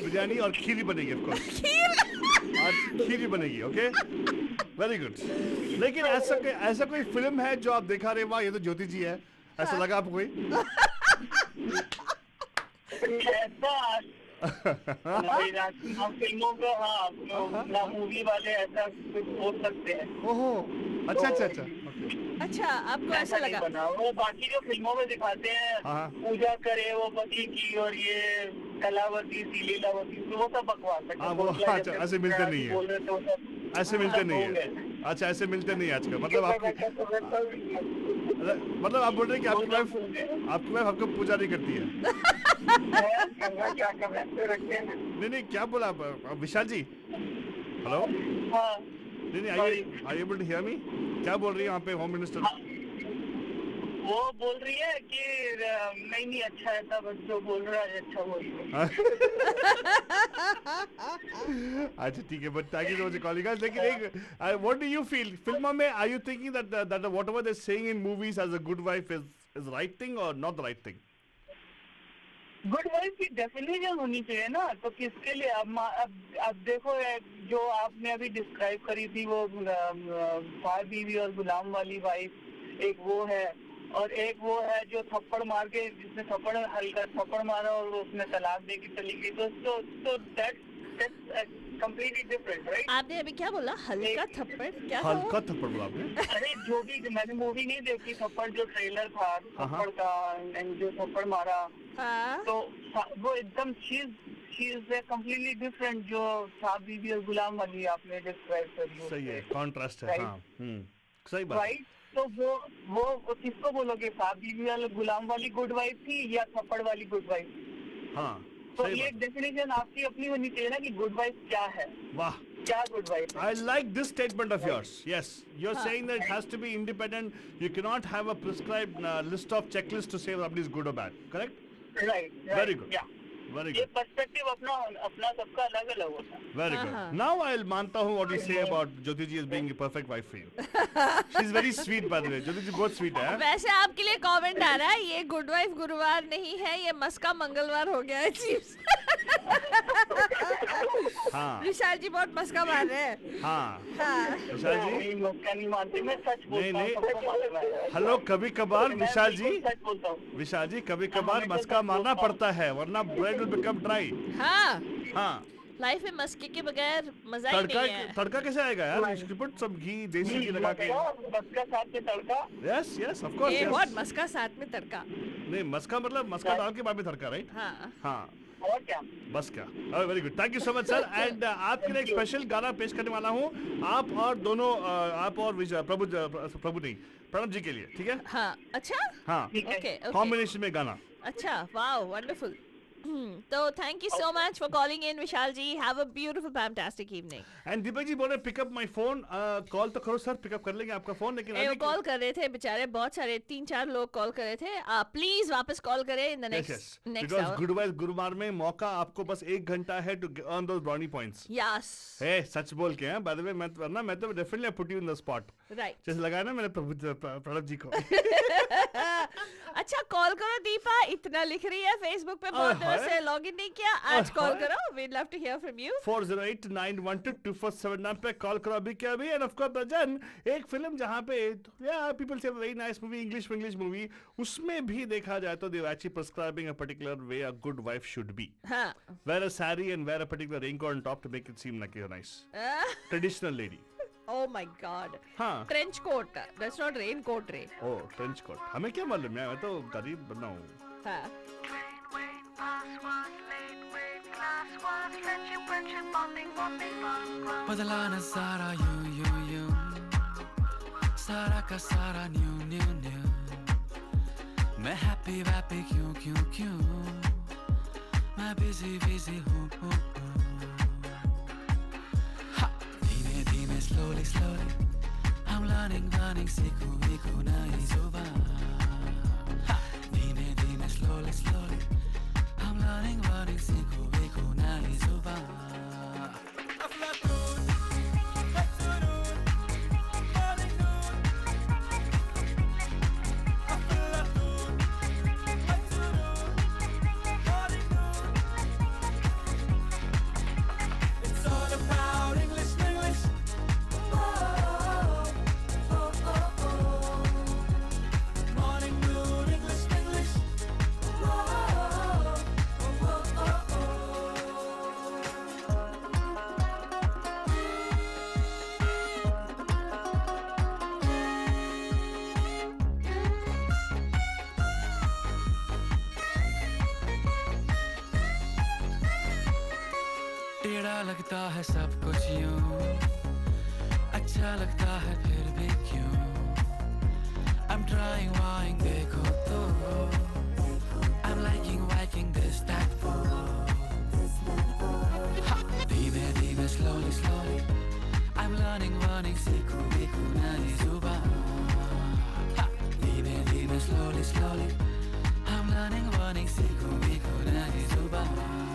बिरयानी और खीर ही बनेगी ऑफ कोर्स। आज खीर ही बनेगी। Okay, very good. लेकिन ऐसा कोई फिल्म है जो आप देखा रहे, वाह ये तो ज्योति जी है, ऐसा लगा आपको कोई? ऐसा हम फिल्मों को ना मूवी वाले ऐसा कुछ बोल सकते हैं। ओहो, अच्छा अच्छा अच्छा, okay. अच्छा, आपको ऐसा नहीं लगा? बना वो बाकी जो फिल्मों में दिखाते हैं हाँ। पूजा करे वो पति की और ये कलावती सी लीलावती, तो वो सब बकवास है। हाँ, वो बोतला अच्छा, जैसे ऐसे मिलते गुजराती नहीं है। बोल रहे थे वो सब ऐसे मिलते नहीं ढोंग है। अच्छा, ऐसे मिलते नहीं है आजकल। मतलब आप बोल रहे हैं कि आपकी वाइफ आपको पूजा नहीं करती है? क्या कर रखते हैं। नहीं, क्या बोला आप विशाल जी? हेलो, हाँ नहीं, are you able to hear me? क्या बोल रही है वहाँ पे होम मिनिस्टर? वो बोल रही है कि नहीं अच्छा है, सब जो बोल रहा है अच्छा बोल रहा है। अच्छा ठीक है, but thank you so much for calling us. लेकिन what do you feel? फिल्मों में are you thinking that whatever they're saying in movies as a good wife is right thing or not the right thing? Good wife की definition होनी चाहिए ना, तो किसके लिए? अब देखो जो आपने अभी डिस्क्राइब करी थी वो फायर बीवी और गुलाम वाली वाइफ, एक वो है और एक वो है जो थप्पड़ मार के, जिसने हल्का थप्पड़ मारा और उसने तलाक दे के चली गई, तो दैट्स कंप्लीटली डिफरेंट, राइट? आपने अभी क्या बोला? हल्का थप्पड़? क्या था वो? हल्का थप्पड़ बोला आपने? अरे जो भी, मैंने मूवी नहीं देखी थप्पड़, जो ट्रेलर था थप्पड़ का, जो थप्पड़ मारा, हाँ। तो वो एकदम चीज है कंप्लीटली डिफरेंट जो साहब बीबी और गुलाम वाली आपने डिस्क्राइब करी। सही है, कॉन्ट्रास्ट है। Right. हाँ, सही बात। राइट, तो वो किसको बोलोगे? साहब बीबी वाली गुलाम वाली गुड वाइफ थी या थप्पड़ वाली गुड वाइफ? हाँ, तो सही ये बात। डेफिनेशन आपकी अपनी होनी चाहिए ना कि गुड वाइफ क्या है, वाह, क्या गुड वाइफ है। I like this statement of yours. Yes, you're saying that it has to be independent. You cannot have a prescribed list of checklists to say somebody is good or bad. Correct? Right, Very good. या Very ये good. Perspective अपना सबका अलग अलग होता है। Very good. Now I'll मानता हूँ what you say about Jyoti ji as being a perfect wife for you. She's very sweet by the way. Jyoti ji बहुत sweet है। वैसे आपके लिए कमेंट आ रहा है, ये गुड वाइफ गुरुवार नहीं है, ये मस्का मंगलवार हो गया है चीज। हाँ, विशाल जी बहुत मस्का मार रहे हैं। हाँ, हाँ। विशाल जी। नहीं, मौका नहीं मानती, मैं सच बोलता हूँ, नहीं। सबको मालूम है। हेलो, कभी कभार मैं विशाल जी, बिल्कुल सच बोलता हूँ। विशाल जी कभी कभार मस्का मारना पड़ता है, वरना ब्रेड विल बिकम ड्राई। हाँ, हाँ, लाइफ में मस्के के बगैर मजा ही नहीं है। तड़का कैसे आएगा यार? You should put some ghee, देसी घी लगा के। मस्का साथ में तड़का। Yes, of course. ये Yes. बहुत मस्का साथ में तड़का। नहीं, मस्का मतलब मस्का डाल के बाद में तड़का, राइट? हाँ। हाँ, और क्या? बस क्या। Very good, thank you so much sir. And आपके लिए एक स्पेशल गाना पेश करने वाला हूँ, आप और दोनों, आप और प्रभु नहीं, प्रणब जी के लिए, ठीक है? हाँ, अच्छा। हाँ, ओके, कॉम्बिनेशन में गाना। अच्छा, वाओ, वंडरफुल। तो thank you so much for calling in Vishal ji. Have a beautiful fantastic evening. And Deepak ji बोल रहे पिकअप माय फोन। कॉल तो करो सर, पिकअप कर लेंगे आपका फोन, लेकिन वो कॉल कर रहे थे बेचारे, बहुत सारे 3-4 लोग कॉल कर रहे थे। प्लीज वापस कॉल करें in the next because hour. Good wife गुरुवार में मौका आपको बस 1 घंटा है to earn those brownie points. Yes, hey, सच बोल के हैं, बाय द वे मैं तो definitely put you in the spot. Right. जैसे लगाया ना मैंने प्रणब जी को। अच्छा, कॉल करो दीपा, इतना लिख रही है फेसबुक पे, बहुत दिनों से लॉग इन नहीं किया, आज कॉल करो, we'd love to hear from you। 4089122479 पे कॉल करो अभी के अभी। एंड ऑफ कोर्स भजन, एक फिल्म जहाँ पे people say very nice movie, English movie, उसमें भी देखा जाए तो they are actually prescribing a particular way a good wife should be. हाँ। Wear a saree and wear a particular raincoat on top to make it seem like you're nice. Traditional lady. Oh my God. हाँ। Trench coat, that's not raincoat रे। Oh, trench coat. हमें क्या मालूम है, मैं तो गरीब बना हूँ। हाँ। बदला न सारा यू सारा का सारा न्यू मैं हैप्पी वैप्पी क्यों क्यों क्यों मैं बिजी बिजी हूँ धीमे धीमे slowly slowly I'm learning सीखूं सीखूं नई जुबान धीमे धीमे slowly slowly I'm learning सीखूं सीखूं नई जुबान टेढ़ा लगता है सब कुछ यूं अच्छा लगता है फिर भी क्यों I'm trying वाइंग देखो तो I'm liking this that धीमे धीमे slowly slowly I'm learning सीखूं सीखूं नई जुबान धीमे धीमे slowly slowly I'm learning सीखूं सीखूं नई जुबान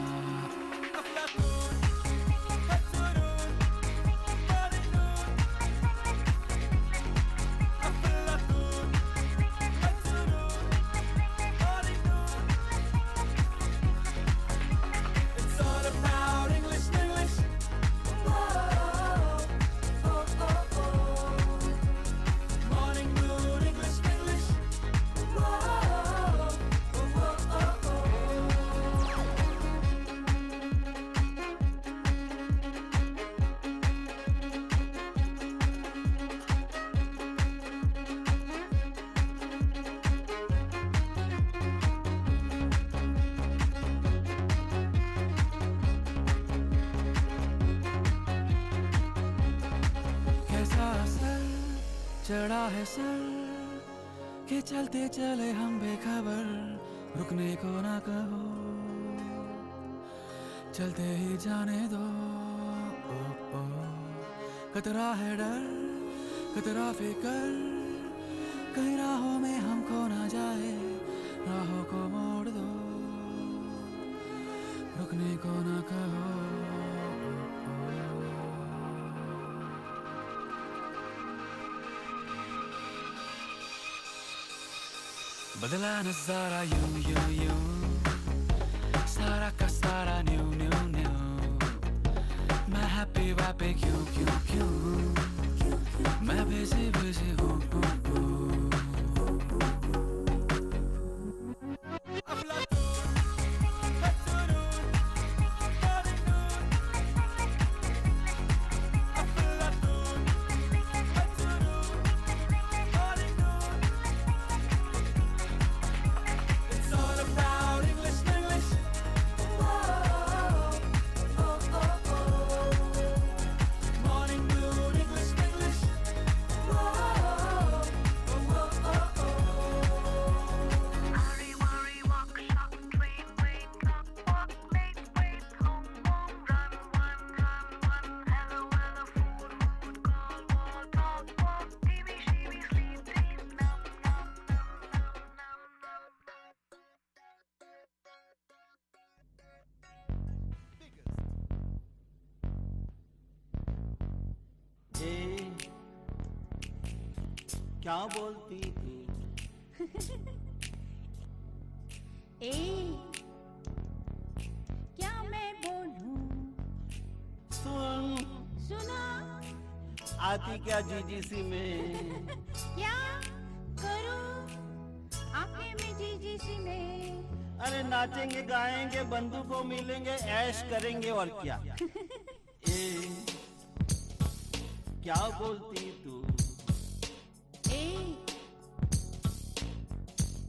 चढ़ा है सर के चलते चले हम बेखबर रुकने को ना कहो चलते ही जाने दो कतरा है डर कतरा फिकर कहीं राहों में हमको ना जाए राहों को मोड़ दो रुकने को ना कहो बदला नजारा यूं सारा का सारा न्यू मैं हैप्पी वैप्पी क्यों मैं बिजी हूँ क्या बोलती थी ए क्या मैं बोलूं सुना आती क्या जीजीसी में क्या करूं आंखें में जीजीसी में अरे नाचेंगे गाएंगे बंदूकों मिलेंगे ऐश करेंगे और क्या ए क्या बोलती तू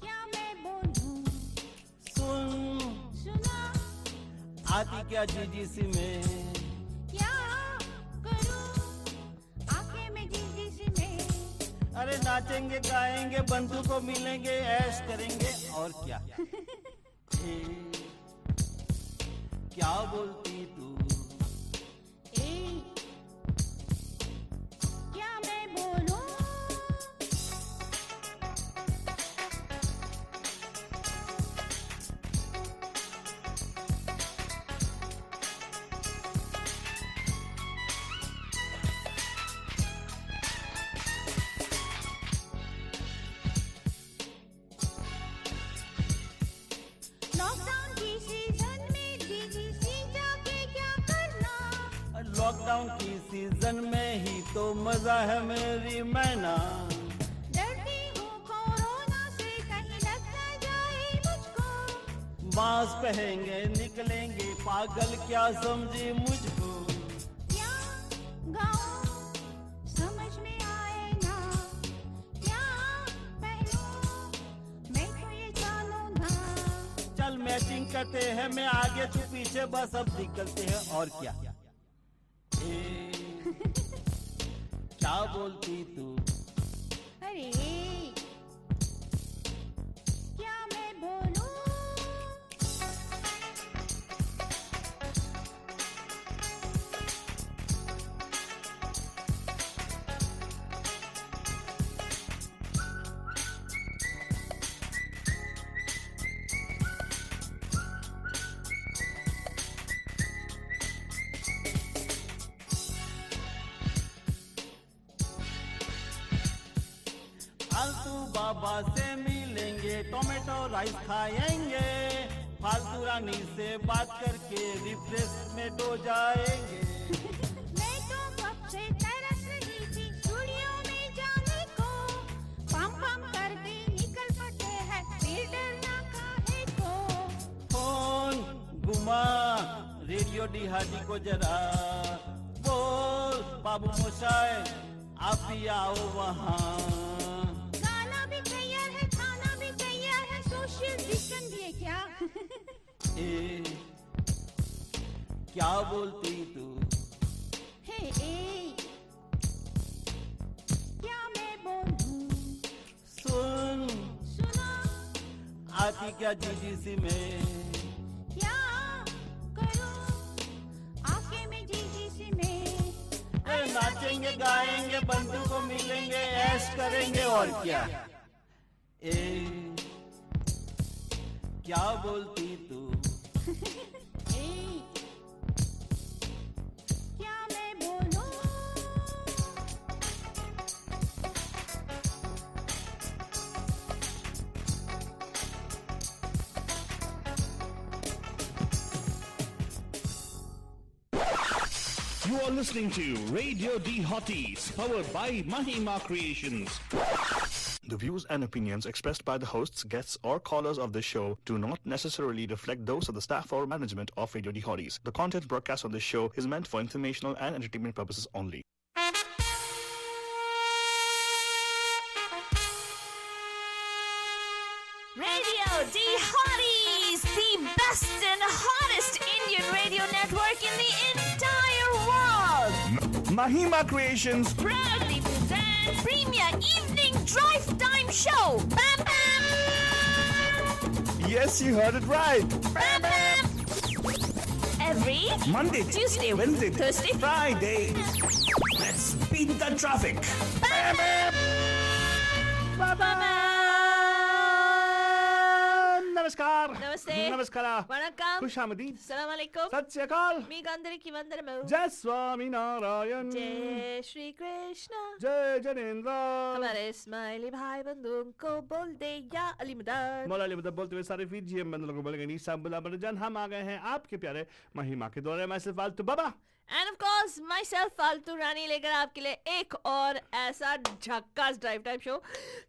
क्या मैं बोलूं सुना आती क्या जीजीसी में क्या करूं आंखें में जीजीसी में अरे नाचेंगे गाएंगे बंधु को मिलेंगे ऐश करेंगे और क्या। ए, क्या बोलती तू? ए, क्या मैं बोलूं? लॉकडाउन की सीजन में डीजीसी जाके क्या करना? लॉकडाउन की सीजन में ही तो मजा है मेरी मैना। डरती हूँ कोरोना से कहीं लग ना जाए मुझको। मास्क पहनेंगे निकलेंगे पागल क्या समझी मुझको। क्या गाऊं समझ में आए ना? क्या पहनूं मैं तो ये जानूं ना? चल मैचिंग करते हैं मैं आगे तू पीछे बस अब निकलते हैं और क्या। ए, क्या बोलती तू? अरे क्या मैं बोलूं? फालतू बाबा से मिलेंगे टोमेटो राइस खाएंगे। फालतू रानी से बात करके रिफ्रेशमेंट हो जाएंगे। मैं तो कब से तरस रही थी स्टूडियो में जाने को। पम पम करके निकल पड़ते हैं फिर डरना काहे को। फोन घुमा रेडियो डिहाडी को जरा बोल बाबू मोशाय आप भी आओ वहाँ। गाना भी तैयार है खाना भी तैयार है सोशल डिस्टेंस भी है क्या? ए, क्या बोलती तू? हे ए, क्या मैं बोलूं? सुन सुनो आती क्या जीजीसी में? क्या करूं आके मैं जीजीसी में? अरे नाचेंगे गाएंगे बंधु को मिलेंगे ऐश करेंगे और क्या। ए, क्या बोलती तू? ए, क्या मैं बोलूं? You are listening to Radio D Hotties, powered by Mahima Creations. The views and opinions expressed by the hosts, guests, or callers of this show do not necessarily reflect those of the staff or management of Radio D Hotties. The content broadcast on this show is meant for informational and entertainment purposes only. Radio D Hotties, the best and hottest Indian radio network in the entire world. Mahima Creations. Proudly present Premier Evening Drive Time Show. Bam Bam! Yes, you heard it right. Bam Bam! Every Monday, Tuesday, Wednesday, Thursday, Friday. Let's beat the traffic. Bam Bam! Bam Bam! नमस्कार नमस्ते नमस्कार वणक्कम खुश आमदीद अस्सलाम वालेकुम सत श्री अकाल मी गंधर्व वंदनमु जय स्वामी नारायण जय श्री कृष्ण जय जनेन्द्र हमारे स्माइली भाई बंधुओं को बोल दे या अली मदद मौला अली मदद बोलते हुए सारे फीजीएम बंदरों को बोलेंगे नीसा बुला बरजान हम आ गए हैं आपके प्यारे महिमा के दौरे में सिर्फ फालतू बाबा and of course myself फालतू रानी लेकर आपके लिए एक और ऐसा झक्कास ड्राइव टाइम शो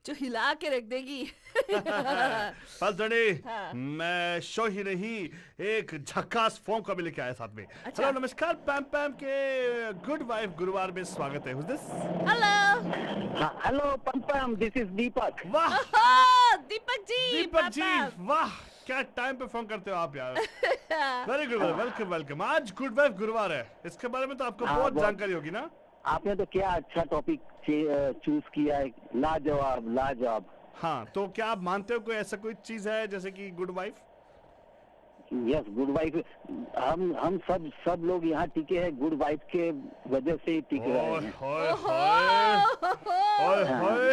जो हिला के रख देगी फालतू रानी हाँ। मैं शो ही नहीं एक झक्कास फॉर्म का भी लेके आया साथ में। अच्छा। हेलो नमस्कार पैम पैम के गुड वाइफ गुरुवार में स्वागत है। Who's this? हेलो हेलो पम दिस इज दीपक। वाह दीपक जी दीपक जी पापा। वाह क्या टाइम पे फोन करते हो आप यार। Very good welcome welcome. आज गुड वाइफ गुरुवार है, इसके बारे में तो आपको बहुत जानकारी होगी ना। आपने तो क्या अच्छा टॉपिक चूज किया है, लाजवाब लाजवाब। हाँ, तो क्या आप मानते हो कोई ऐसा कोई चीज है जैसे कि good wife? Yes, good wife. हम सब लोग यहाँ टिके हैं गुड वाइफ के वजह से ही टिक रहे हैं।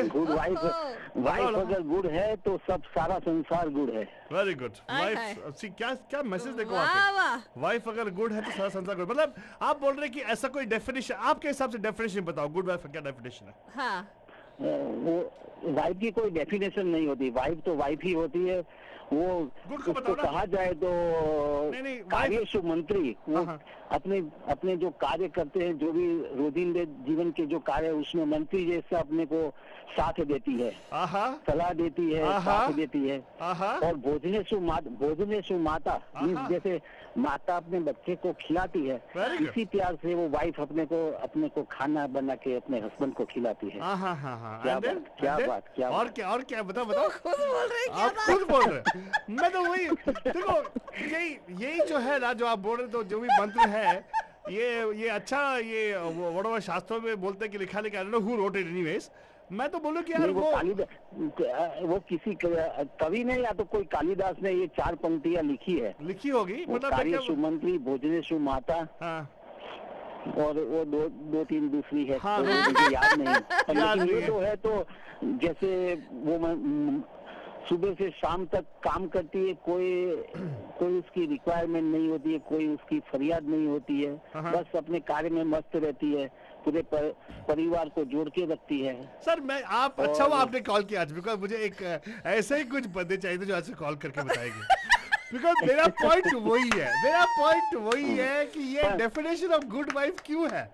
गुड वाइफ अगर गुड है तो सब सारा संसार गुड है। Very good. वाइफ, सी क्या क्या मैसेज देखो आप। वाइफ अगर गुड है तो सारा संसार गुड। मतलब आप बोल रहे हैं कि ऐसा कोई डेफिनेशन, आपके हिसाब से डेफिनेशन बताओ, गुड वाइफ का क्या डेफिनेशन है? हाँ, वो वाइफ की कोई डेफिनेशन नहीं होती, वाइफ तो वाइफ ही होती है। वो उसको कहा जाए तो कार्यशु मंत्री, वो अपने जो कार्य करते हैं, जो भी रोजिंदे जीवन के जो कार्य, उसमें मंत्री जैसा अपने को साथ देती है, सलाह देती है, साथ देती है। और भोजनेशु माता, जैसे माता अपने बच्चे को खिलाती है, इसी प्यार से वो वाइफ अपने को खाना बना के अपने हस्बैंड को खिलाती है। क्या बात। और क्या बताओ। खुद बोल रहे हैं, आप खुद बोल रहे। मैं तो वही देखो, यही जो है ना, जो आप बोल रहे, तो जो भी मंत्र है, ये अच्छा, ये वो शास्त्रों में बोलते हैं कि लिखा I don't know who wrote it anyways. मैं तो बोलूं कि यार वो किसी कवि ने या तो कोई कालिदास ने ये 4 पंक्तियां लिखी होगी। मतलब कार्यशु मंत्री, भोजनेशु माता, और वो दो तीन दूसरी है, हाँ, तो मुझे याद नहीं। लेकिन ये जो है तो जैसे वो सुबह से शाम तक काम करती है, कोई उसकी रिक्वायरमेंट नहीं होती है, कोई उसकी फरियाद नहीं होती है, बस अपने कार्य में मस्त रहती है, पूरे परिवार को जोड़ के रखती है। सर आप अच्छा हुआ आपने कॉल किया आज, बिकॉज मुझे एक ऐसे ही कुछ बंदे चाहिए थे जो आज से कॉल करके बताएंगे। बिकॉज मेरा पॉइंट वही है कि ये डेफिनेशन ऑफ गुड वाइफ क्यों है।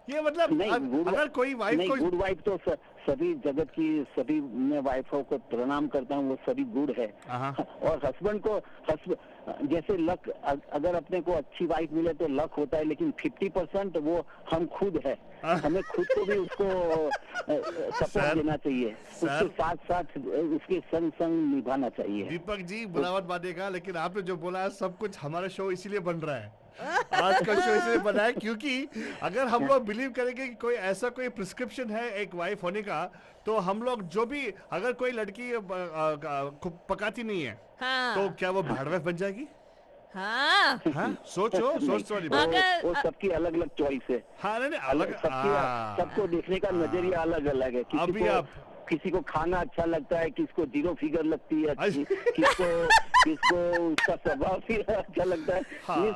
ये मतलब अगर कोई वाइफ गुड वाइफ तो सभी जगत की सभी मैं वाइफों को प्रणाम करता हूँ, वो सभी गुड है। और हस्बैंड को जैसे लक, अगर अपने को अच्छी वाइफ मिले तो लक होता है, लेकिन 50% वो हम खुद है। हमें खुद को भी उसको सपोर्ट देना चाहिए, उसके साथ उसके संग निभाना चाहिए। दीपक जी बुलावट बांधेगा, लेकिन आपने जो बोला सब कुछ हमारा शो इसीलिए बन रहा है। आज का शो इसलिए बना है क्योंकि अगर हम लोग बिलीव करेंगे कि कोई ऐसा कोई प्रिस्क्रिप्शन है एक वाइफ होने का, तो हम लोग जो भी, अगर कोई लड़की पकाती नहीं है, तो क्या वो बैड वाइफ बन जाएगी? सोचो वाली बात। वो सबकी अलग अलग चॉइस है। नहीं अलग, सबको देखने का नजरिया अलग अलग है। किसी को खाना अच्छा लगता है, किसको 0 फिगर लगती है, किसको उसका स्वभाव भी अच्छा लगता है। ये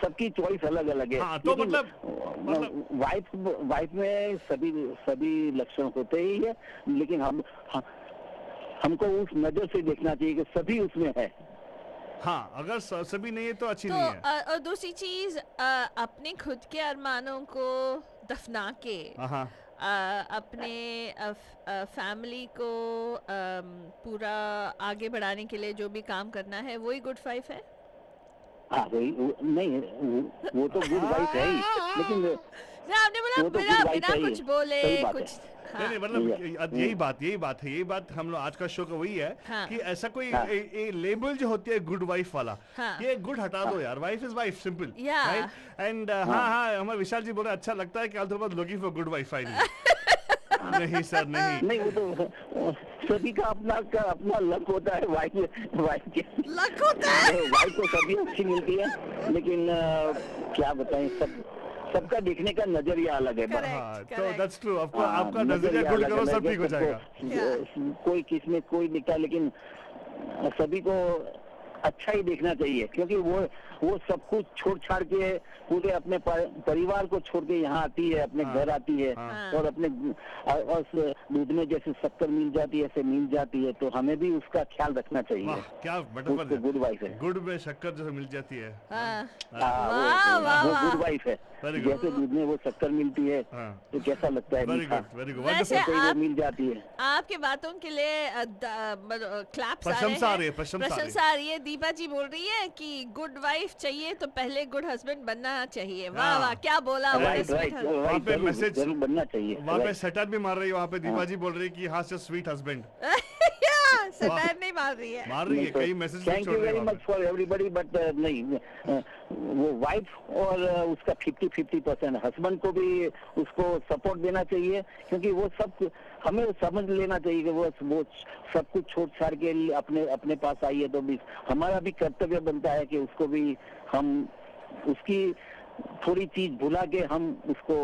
सबकी चॉइस अलग अलग है। तो मतलब वाइफ में सभी लक्षण होते ही है, लेकिन हमको उस नजर से देखना चाहिए कि सभी उसमें है। अगर सभी नहीं है तो अच्छी नहीं है। और दूसरी चीज, अपने खुद के अरमानों को दफना के अपने फैमिली को पूरा आगे बढ़ाने के लिए जो भी काम करना है, वही गुड वाइफ है। नहीं, वो तो गुड वाइफ है ही, लेकिन आपने बोला बिना कुछ बोले कुछ। नहीं मतलब यही बात हम लोग आज का शो का वही है कि ऐसा कोई लेबल जो होती है गुड वाइफ वाला, ये गुड हटा दो यार। Wife is wife, simple, right? And हमारे विशाल जी बोल रहे अच्छा लगता है कि आल्थो बाद looking for good wife finally. नहीं सर, नहीं, वो तो सभी का अपना लक होता है। वाइफ के लक होता है, वाइफ को सभी अच्छी मिलती है, लेकिन क्या बताएं, सबका देखने का नजरिया अलग है। तो दैट्स ट्रू, आपका नजरिया गुड करो सब ठीक हो जाएगा। कोई किसमें कोई दिखता है, लेकिन सभी को अच्छा ही देखना चाहिए, क्योंकि वो सब कुछ छोड़ छाड़ के पूरे अपने परिवार को छोड़ के यहाँ आती है, अपने घर आती है, और अपने दूध में जैसे शक्कर मिल जाती है ऐसे मिल जाती है, तो हमें भी उसका ख्याल रखना चाहिए। क्या गुड वाइफ है। गुड में शक्कर जैसे मिल जाती है, वो गुड वाइफ है। जैसे दूध में वो शक्कर मिलती है तो कैसा लगता है, वेरी गुड, वो मिल जाती है। आपके बातों के लिए क्लैप्स प्रशंसा आ रही है। दीपा जी बोल रही है कि गुड वाइफ चाहिए तो पहले गुड हस्बैंड बनना चाहिए। वाह वाह, क्या बोला। वहाँ पे मैसेज बनना चाहिए। वहाँ पे सेटर भी मार रही है, वहाँ पे दीपा जी बोल रही है कि हाँ से स्वीट हस्बैंड। सटायर नहीं मार रही है। मार रही है, कई message thank you very much for everybody, but नहीं, वो वाइफ और उसका 50-50%, हस्बैंड को भी उसको सपोर्ट देना चाहिए, क्योंकि वो सब हमें समझ लेना चाहिए कि वो सब कुछ छोड़ छाड़ के अपने पास आई है, तो भी हमारा भी कर्तव्य बनता है कि उसको भी हम उसकी थोड़ी चीज भुला के हम उसको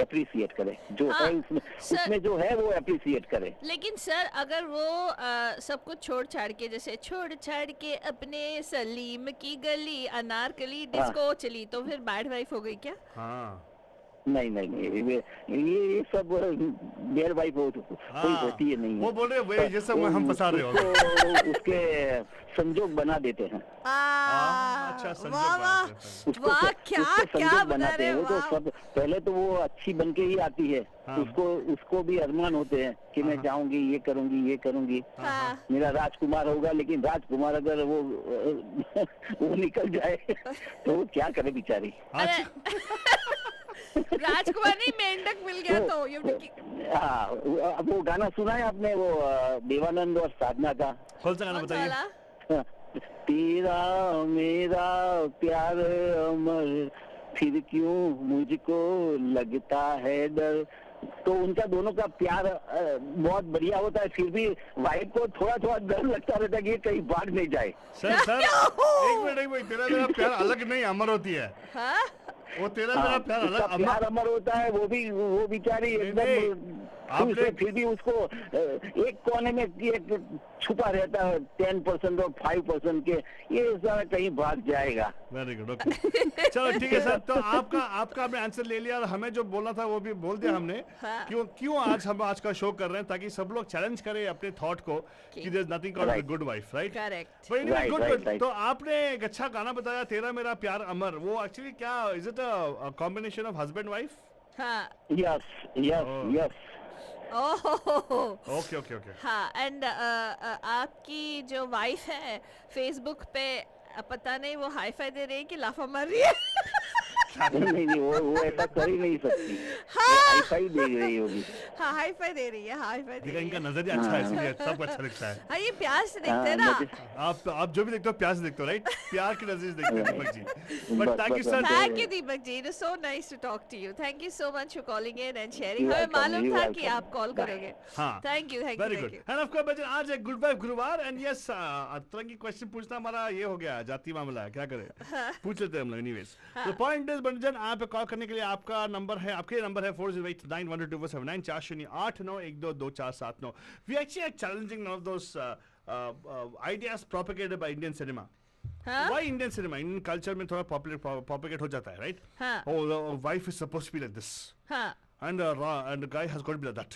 एप्रिसिएट करें, जो है उसमें जो है वो एप्रिसिएट करें। लेकिन सर अगर वो सब कुछ छोड़ छाड़ के, जैसे छोड़ छाड़ के अपने सलीम की गली अनारकली डिस्को चली, तो फिर बैड वाइफ हो गई क्या? हाँ नहीं, ये सब बेयर वाइफ कोई होती है नहीं, वो बोल रहे हैं ये सब हम फंसा रहे हो, उसके संजोग बना देते हैं। अच्छा, संजोग वाह, क्या बनाते हैं वो, तो सब पहले तो वो अच्छी बन के ही आती है, उसको भी अरमान होते हैं कि मैं जाऊंगी, ये करूंगी, मेरा राजकुमार होगा, लेकिन राजकुमार अगर वो निकल जाए तो वो क्या करे बेचारी। राजकुमार नहीं, मेंढक मिल गया तो हाँ, वो गाना सुना है आपने, वो देवानंद और साधना का? कौन सा गाना बताइए? तेरा मेरा प्यार अमर, फिर क्यों मुझको लगता है डर। तो उनका दोनों का प्यार बहुत बढ़िया होता है, फिर भी वाइफ को थोड़ा थोड़ा डर लगता रहता है कि ये कहीं भाग नहीं जाए। सर एक मिनट, तेरा मेरा प्यार अलग नहीं अमर होती है। वो तेरा मेरा प्यार अलग अमर होता है, वो बेचारी एकदम आपने फिर भी उसको एक कोने में एक छुपा रहता है 10% और 5% के, ये सारा कहीं भाग जाएगा। वेरी गुड, ओके, चलो ठीक है सर। तो आपका आपने आंसर ले लिया और हमें जो बोलना था वो भी बोल दिया हमने। क्यों आज का शो कर रहे हैं, ताकि सब लोग चैलेंज करें अपने थॉट को कि there is nothing called a good wife, right? Correct. Good. तो आपने एक अच्छा गाना बताया, तेरा मेरा प्यार अमर, वो एक्चुअली क्या, is it a combination of husband wife? Yes. Okay. हाँ, एंड आपकी जो वाइफ है फेसबुक पे पता नहीं वो हाई फाई दे रही है कि लाफा मार रही है? नहीं, वो ऐसा कर ही नहीं सकती, हाई फाई दे रही होगी। हाँ, हाई फाई दे रही है, हाई फाई दे रही है। इनका नजरिया अच्छा है, इसलिए सबको अच्छा लगता है। हाँ, ये प्यार से देखते हैं ना। आप जो भी देखते हो प्यार से देखते हो, राइट? प्यार की नजर से देखते हो Deepak ji. But thank you sir, thank you Deepak ji, it is so nice to talk to you. Thank you so much for calling in and sharing. हमें मालूम था कि आप कॉल करोगे। हाँ, thank you. Very good. And of course Bachchan, आज एक good wife गुरुवार, एंड यस तरह की क्वेश्चन पूछना हमारा ये हो गया, जाति मामला है, क्या करें, पूछ लेते हैं हम लोग। Anyways, the point is Bachchan, आप कॉल करने के लिए आपका नंबर है 4089122479 4089122479। We actually are challenging none of those ideas propagated by Indian cinema. Why Indian cinema? Indian culture में थोड़ा propagate हो जाता है, right? Oh, the wife is supposed to be like this, and the guy has got to be like that.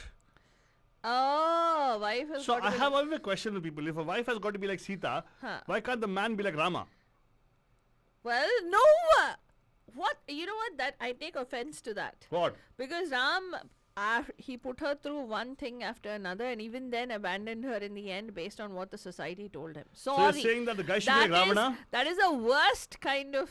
Oh, wife has So got to I be have always questioned with people, if a wife has got to be like Sita, why can't the man be like Rama? Well, no. What? You know what? That I take offense to that. What? Because Ram, he put her through one thing after another, and even then abandoned her in the end based on what the society told him. Sorry. So you're saying that the guy should be like Ravana? That is the worst kind of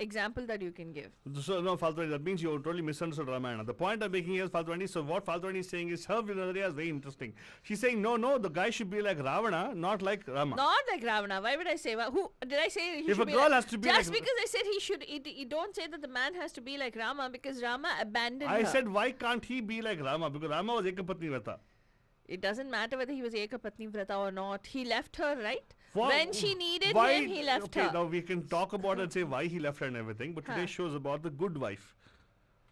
example that you can give. So no, Faltwani, that means you totally misunderstood Ramayana. The point I'm making is, Faltwani, so what Faltwani is saying is, her Vinodariya is very interesting. She's saying, no, the guy should be like Ravana, not like Rama. Not like Ravana. Why would I say? Who did I say? He if should a girl has to be just like, because I said he should. You don't say that the man has to be like Rama, because Rama abandoned her. I said, why can't he be like Rama? Because Rama was Ekapatni Vrata. It doesn't matter whether he was Ekapatni Vrata or not. He left her, right? For, when she needed him, he left her. Now we can talk about and say why he left her and everything, but today's show is about the good wife.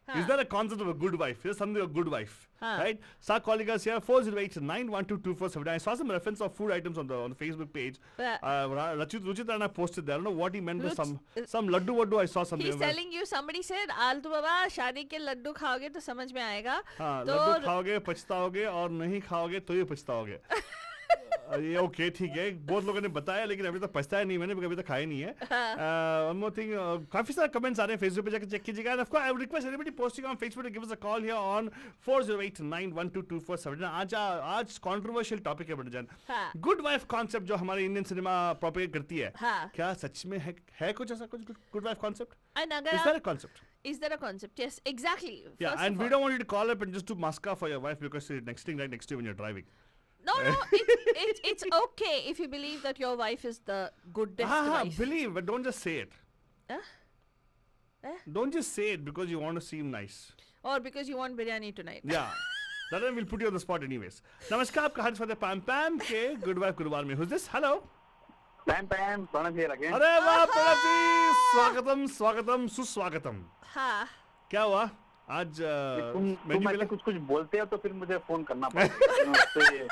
Is there a concept of a good wife? Is something a good wife, right? Start calling us here 408-912-2479. I saw some reference of food items on the Facebook page. Ruchit Rana posted there. I don't know what he meant by some laddu I saw something. He's telling you, somebody said, "Altu baba, शादी के लड्डू खाओगे तो समझ में आएगा." हाँ, लड्डू खाओगे पछताओगे और नहीं खाओगे तो ही पछताओगे। ये ओके, ठीक है, बहुत लोगों ने बताया, लेकिन अभी तक पछताया नहीं मैंने, अभी तक खाया नहीं है। One more thing, काफी सारे कमेंट्स आ रहे हैं फेसबुक पे, जाकर चेक कीजिएगा। And of course, I would request everybody posting on Facebook to give us a call here on 408-912-2479. आज controversial topic है बड़जान। गुड वाइफ कॉन्सेप्ट जो हमारे इंडियन सिनेमा प्रोपेगेट करती है, क्या सच में है कुछ ऐसा, कुछ good wife concept? Is there a concept? Is there a concept? Yes, exactly. Yeah, and we don't want you to call up and just do maska for your wife because she's texting right next to you when you're driving. No, it's okay if you believe that your wife is the goodest wife. Believe, but don't just say it. Huh? Don't just say it because you want to seem nice. Or because you want biryani tonight. Yeah. That one will put you on the spot anyways. Namaskar, आपका हाथ फतेह पैम पैम के good wife गुरुवार में. Who's this? Hello. Pam Pam Pranav here again. अरे वाह प्रणव जी, स्वागतम स्वागतम सुस्वागतम. हाँ. क्या हुआ आज? तुम ऐसे कुछ बोलते हो तो फिर मुझे फोन करना पड़ेगा.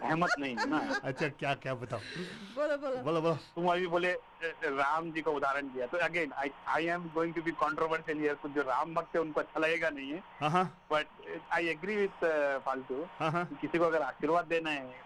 अहमत नहीं है ना. अच्छा क्या क्या बताओ. बोलो. तुम अभी बोले राम जी का उदाहरण दिया तो again I am going to be controversial here. कुछ जो राम भक्त है उनको अच्छा लगेगा नहीं है, बट आई एग्री विथ फालतू. किसी को अगर आशीर्वाद देना है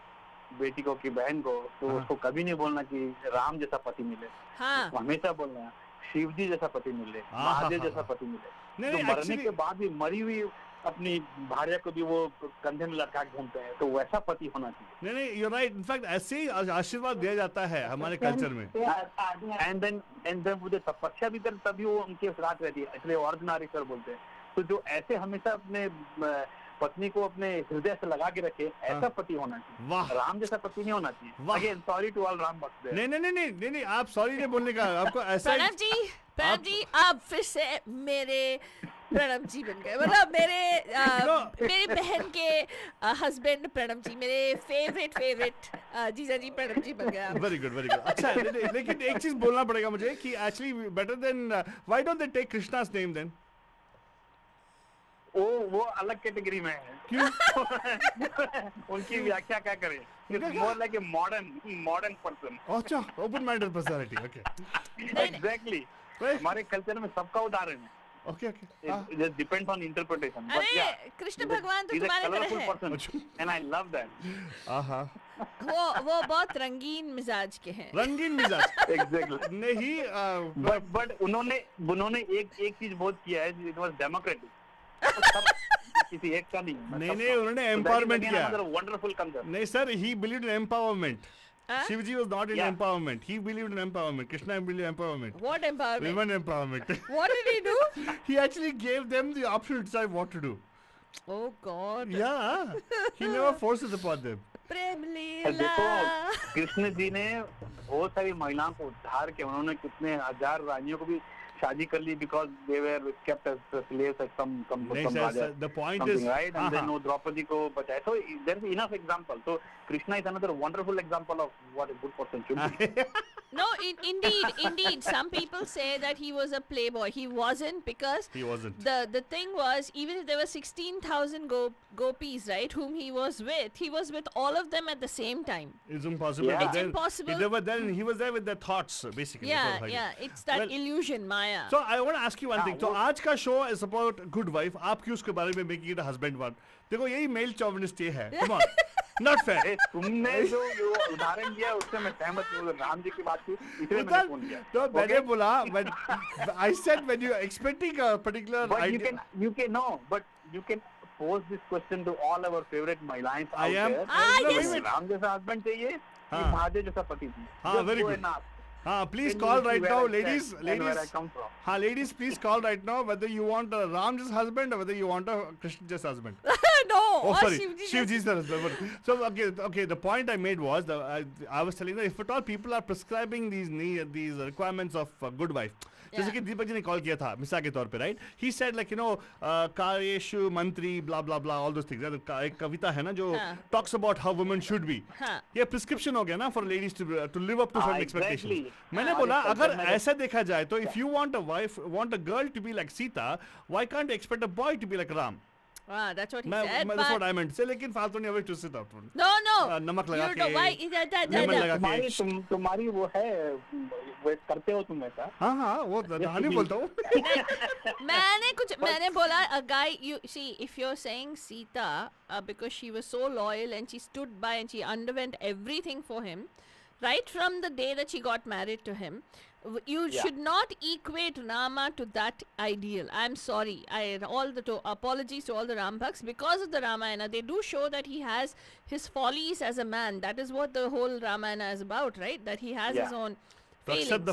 बेटी को की बहन को तो उसको कभी नहीं बोलना कि राम जैसा पति मिले. हाँ. हमेशा बोलना है शिव जी जैसा पति मिले, महादेव जैसा पति मिले. तो मरने के बाद भी मरी हुई अपनी भार्या को भी वो कंधे में लटका के घूमते हैं, तो वैसा पति होना चाहिए. नहीं you're right. इनफैक्ट ऐसे ही आशीर्वाद दिया जाता है हमारे कल्चर में. एंड देन मुझे तपस्या भी कर तभी वो उनके साथ रहती है, इसलिए अर्धनारीश्वर बोलते हैं. तो जो ऐसे हमेशा अपने पत्नी को अपने हृदय से लगा के रखे, ऐसा पति होना चाहिए. वाह. राम जैसा पति नहीं होना चाहिए. Again sorry to all Ram bhakt. नहीं आप सॉरी नहीं बोलने का. आपको ऐसा प्रणव जी आप फिर से मेरे प्रणव जी बन गए. मतलब मेरी बहन के हस्बैंड प्रणव जी, मेरे फेवरेट जीजा जी प्रणव जी बन गए. Very good. अच्छा लेकिन एक चीज बोलना पड़ेगा मुझे कि actually better then why don't they take Krishna's name then. वो अलग कैटेगरी में है. क्यों? उनकी व्याख्या क्या करें. More like a modern person. अच्छा, open minded personality. Okay. Exactly. हमारे कल्चर में सबका उदाहरण है. Okay. It depends on interpretation. अरे कृष्ण भगवान तो तुम्हारे तरह है. And I love that. वो बहुत रंगीन मिजाज के हैं. रंगीन मिजाज. Exactly. नहीं but उन्होंने एक चीज बहुत किया है. It was democratic. किसी एक का नहीं उन्होंने एम्पावरमेंट किया. Wonderful concept. नहीं sir, he believed in empowerment. Shivji was not in empowerment. He believed in empowerment. Krishna believed in empowerment. What empowerment? Women empowerment. What did he do? He actually gave them the option to decide what to do. Oh God. Yeah. He never forced it upon them. प्रेम लीला. कृष्ण जी ने बहुत सारी महिलाओं को उद्धार किया. उन्होंने कितने हजार रानियों को भी शादी कर ली because they were kept as slaves at some raja. The point something, is right, and then वो द्रौपदी को बचाया. So there is enough example. So Krishna is another wonderful example of what a good person should be. No, indeed. Some people say that he was a playboy. He wasn't, because he wasn't. The thing was, even if there were 16,000 gopis, right, whom he was with all of them at the same time. It's impossible. Yeah. It's impossible. He was there with their thoughts, basically. Yeah. It's that illusion, Maya. So I want to ask you one thing. So आज का show is about good wife. आप क्यों उसके बारे में making it a husband one? देखो यही male chauvinist ये है. Come on. Not fair. तुमने जो उदाहरण दिया उससे मैं सहमत हूँ. राम जी की बात की इसलिए मैंने फोन किया. तो मैंने बोला, when I said when you are expecting a particular idea. But you can pose this question to all our favorite महिलाएं out there. Yes. राम जैसा husband चाहिए कि महादेव जैसा पति चाहिए. Very good. Please call right now, ladies. Ladies, please call right now whether you want a Ram's husband or whether you want a Krishna's husband. No. Oh, sorry, Shivji's husband. So okay. The point I made was I was telling that if at all people are prescribing these requirements of good wife. जैसे कि दीपक जी ने call किया था मिसाल के तौर पे, right. He said like कार्येषु मंत्री ब्ला ब्ला ब्ला ऑल दोस थिंग्स. एक कविता है ना जो talks about how women should be. ये प्रिस्क्रिप्शन हो गया ना for ladies to live up to certain expectations. मैंने बोला अगर ऐसा देखा जाए तो if you want a girl to be like Sita, why can't expect a boy to be like Ram? That's what he said. That's what I meant. Say, लेकिन फालतू नहीं, अभी twist it out. No. नमक लगा के. lemon लगा के. तुम्हारी वो है, वो करते हो तुम ऐसा. हाँ वो नहीं बोलता हूँ. मैंने बोला a guy. You see, if you're saying Sita because she was so loyal and she stood by and she underwent everything for him, right from the day that she got married to him. You should not equate Rama to that ideal. I'm sorry. Apologies to all the Ram Bhaks. Because of the Ramayana, they do show that he has his follies as a man. That is what the whole Ramayana is about, right? That he has his own failings. Accept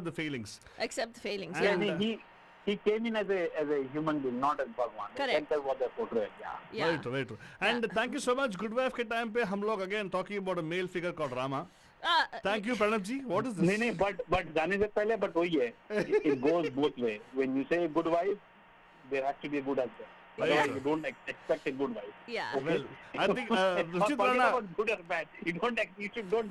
the failings. Accept the failings. And he came in as a human being, not as Bhagwan. Correct. That was the portrayal. Yeah. Yeah. Very true, very true. And thank you so much. Good wife के time पे हम लोग again talking about a male figure called Rama. Thank you, Pranab ji. What is this? नहीं, but जाने से पहले but वही है. It goes both way. When you say good wife, there has to be a good husband. Yeah. You don't expect a good wife. Yeah. Well, I think Ruchit Forget Rana. about good or bad. You don't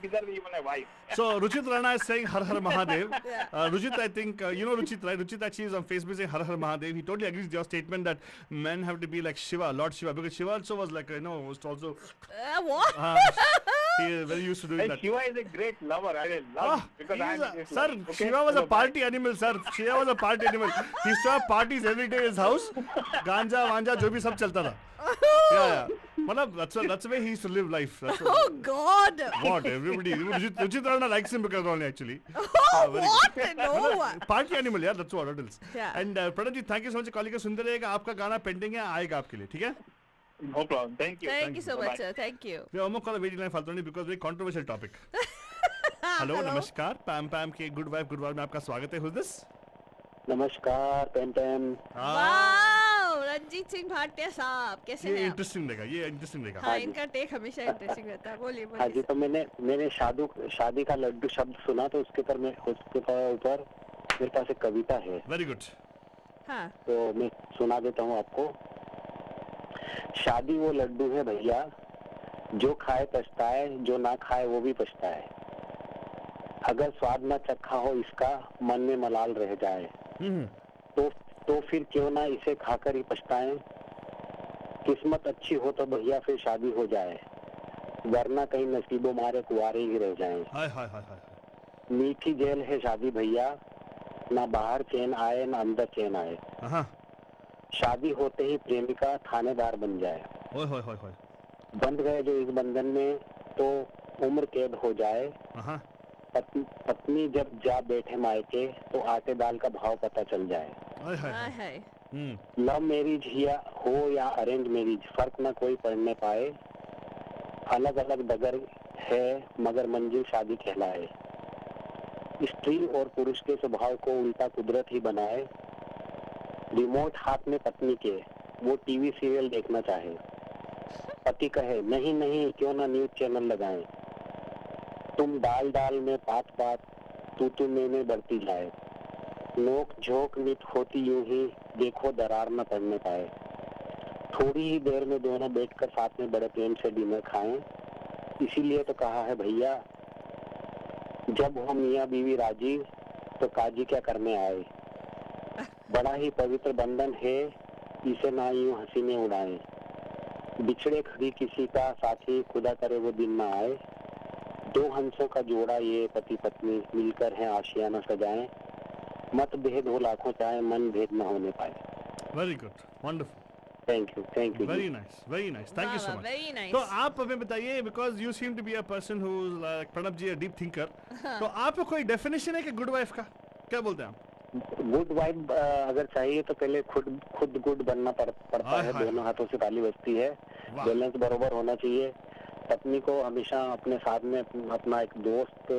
deserve even a wife. So Ruchit Rana is saying Har Har Mahadev. Yeah. Ruchit, I think you know Ruchit, right? Ruchit actually is on Facebook saying Har Har Mahadev. He totally agrees with your statement that men have to be like Shiva, Lord Shiva, because Shiva also was like was also What? he is very used to doing And that. Shiva is a great lover. I love him because He I is am. sir, Shiva was a party animal, sir. Shiva was a party animal. He used to have parties every day in his house. Ganja, wanja, जो भी सब चलता था. Yeah. मतलब that's the way he used to live life. That's Oh God. what everybody. Ruchit Rana likes him because only actually. Oh, very what? No. मतलब party animal यार, that's what it is. Yeah. And Pranab ji, thank you so much. Call का सुनते रहेगा. आपका गाना pending है, आएगा आपके लिए, ठीक है? No problem. Thank you. Thank you so Bye-bye. much, sir. Thank you. We almost call a waiting line फालतू नहीं because very controversial topic. Hello, नमस्कार. पैम पैम के गुड वाइफ में आपका स्वागत है. Who's this? नमस्कार पेंटन। Wow, रंजीत सिंह भाटिया साहब कैसे ये हैं आप? इंटरेस्टिंग रहेगा. ये इंटरेस्टिंग रहेगा. हाँ, इनका टेक हमेशा इंटरेस्टिंग रहता है. बोलिए हाँ जी, बोलिए. तो मैंने शादी का लड्डू शब्द सुना, तो उसके ऊपर मेरे पास एक कविता है, Very good. हाँ. तो मैं सुना देता हूँ आपको। शादी वो लड्डू है भैया, जो खाए पछताए, जो ना खाए वो भी पछताए। अगर स्वाद न चखा हो इसका, मन में मलाल रह जाए, तो फिर क्यों ना इसे खाकर ही पछताएं। किस्मत अच्छी हो तो भैया फिर शादी हो जाए, वरना कहीं नसीबों मारे कुंवारे ही रह जाएं। हाय हाय हाय हाय. मीठी जेल है शादी भैया, ना बाहर चैन आए ना अंदर चैन आए। हाँ. शादी होते ही प्रेमिका थानेदार बन जाए, ओए होए होए होए. बंध गए जो इस बंधन में तो उम्र कैद हो जाए। हाँ. पत्नी जब जा बैठे मायके तो आटे दाल का भाव पता चल जाए। हाय हाय हाय हाय. हाय. लव मैरिज हो या अरेंज मैरिज, फर्क न कोई पढ़ने पाए। अलग अलग डगर है मगर मंजिल शादी कहलाए। स्त्री और पुरुष के स्वभाव को उल्टा कुदरत ही बनाए। रिमोट हाथ में पत्नी के, वो टीवी सीरियल देखना चाहे। पति कहे नहीं नहीं क्यों ना न्यूज चैनल लगाएं। तुम दाल दाल में पात पात, तू में बढ़ती जाए। नोक झोंक नित होती यूं ही, देखो दरार न पड़ने पाए। थोड़ी ही देर में दोनों बैठकर साथ में बड़े प्रेम से डिनर खाएं। इसीलिए तो कहा है भैया, जब हो मियाँ बीवी राजी, तो काजी क्या करने आए। बड़ा ही पवित्र बंधन है, इसे ना यूं हंसी में उड़ाएं। बिछड़े कभी किसी का साथी, खुदा करे वो दिन ना आए। दो हंसों का जोड़ा ये पति पत्नी, मिलकर हैं आशियाना सजाएं। मत भेद हो लाखों चाहे, मन भेद न होने पाए। Very good. Wonderful. Thank you Very nice. Very nice. Thank you so वाह, much. very nice. तो आप हमें बताइए, because you seem to be a person who's like Pranab ji, a deep thinker. तो आपको कोई definition है कि good wife का? क्या बोलते हैं आप? गुड वाइफ अगर चाहिए तो पहले खुद गुड बनना पड़ता है। हाय। दोनों हाथों से ताली बजती है। वाह। बैलेंस बरोबर होना चाहिए। पत्नी को हमेशा अपने साथ में अपना एक दोस्त,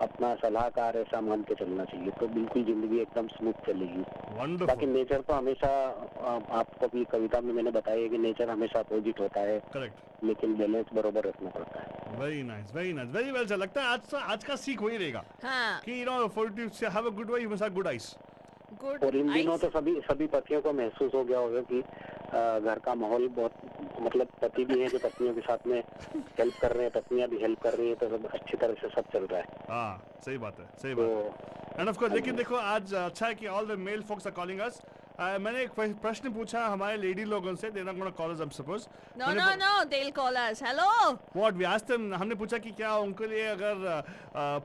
अपना सलाहकार ऐसा मान के चलना चाहिए, तो बिल्कुल जिंदगी एकदम स्मूथ चलेगी। Wonderful. बाकी नेचर तो हमेशा आपको भी कविता में मैंने बताया कि नेचर हमेशा अपोजिट होता है, Correct. लेकिन बैलेंस बरोबर रखना पड़ता है। Very nice. Very nice. Very well sir. लगता है आज का सीख वही रहेगा हाँ. कि for you to have a good wife, you must have good eyes. Good. और इन दिनों eyes. तो सभी पतियों को महसूस हो गया होगा कि घर का माहौल बहुत, मतलब पति भी है जो पत्नियों के साथ में हेल्प कर रहे हैं, पत्नियां भी हेल्प कर रही है, तो सब अच्छी तरह से सब चल रहा है। हाँ, सही बात है, सही तो बात है। एंड ऑफ कोर्स, लेकिन देखो आज अच्छा है कि all the male folks are calling us. मैंने एक प्रश्न पूछा हमारे लेडी लोगों से, they not gonna call us, I suppose. No, they'll call us. Hello. What we asked them, हमने पूछा कि क्या उनके लिए अगर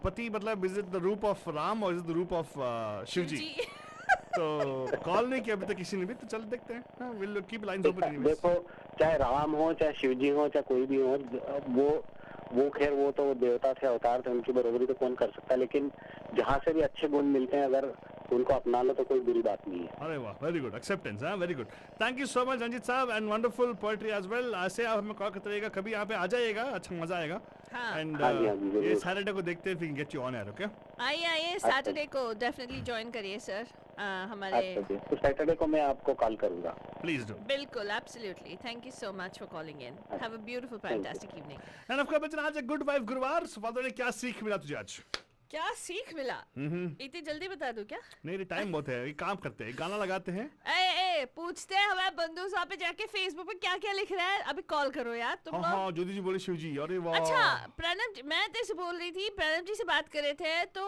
पति मतलब इज इट द रूप ऑफ राम और इज इट द रूप ऑफ शिव जी? तो कॉल नहीं किया अभी तक किसी ने भी, तो चल देखते हैं। Will keep lines open. देखो, चाहे राम हो, चाहे शिव जी हो, चाहे कोई भी हो, वो खैर वो तो देवता थे, अवतार थे, उनकी बरोबरी तो कौन कर सकता है, लेकिन जहाँ से भी अच्छे गुण मिलते हैं अगर उनको अपना लो तो कोई बुरी बात नहीं है। अरे वाह, वेरी गुड एक्सेप्टेंस, हाँ, very good. Thank you so much Ranjeet साहब, and wonderful poetry as well. ऐसे आप हमें कॉल करते रहिएगा, कभी यहाँ पे आ जाइएगा, अच्छा मजा आएगा। हाँ. एंड हाँ जी, हाँ जी, जरूर। ये सैटरडे को देखते हैं, फिर get you on air, okay? आइए सैटरडे को डेफिनेटली ज्वाइन करिए सर। हमारे अच्छा जी, तो सैटरडे को मैं आपको कॉल करूंगा। Please do. बिल्कुल, absolutely. Thank you so much for calling in. Have a beautiful, fantastic evening. And of course, Bachchan आज एक गुड वाइफ गुरुवार। So फादर ने क्या सीख मिला तुझे आज? क्या सीख मिला? इतनी जल्दी बता दूं क्या? नहीं टाइम बहुत है, एक काम करते हैं, गाना लगाते हैं। ए पूछते हैं हमारे बंधु साहब पे जाके फेसबुक पे क्या क्या लिख रहा है। अभी कॉल करो यार तुम लोग। हाँ ज्योति जी बोले शिव जी, अरे वाह। अच्छा प्रणव, मैं तेरे से बोल रही थी, प्रणव जी से बात कर रहे थे तो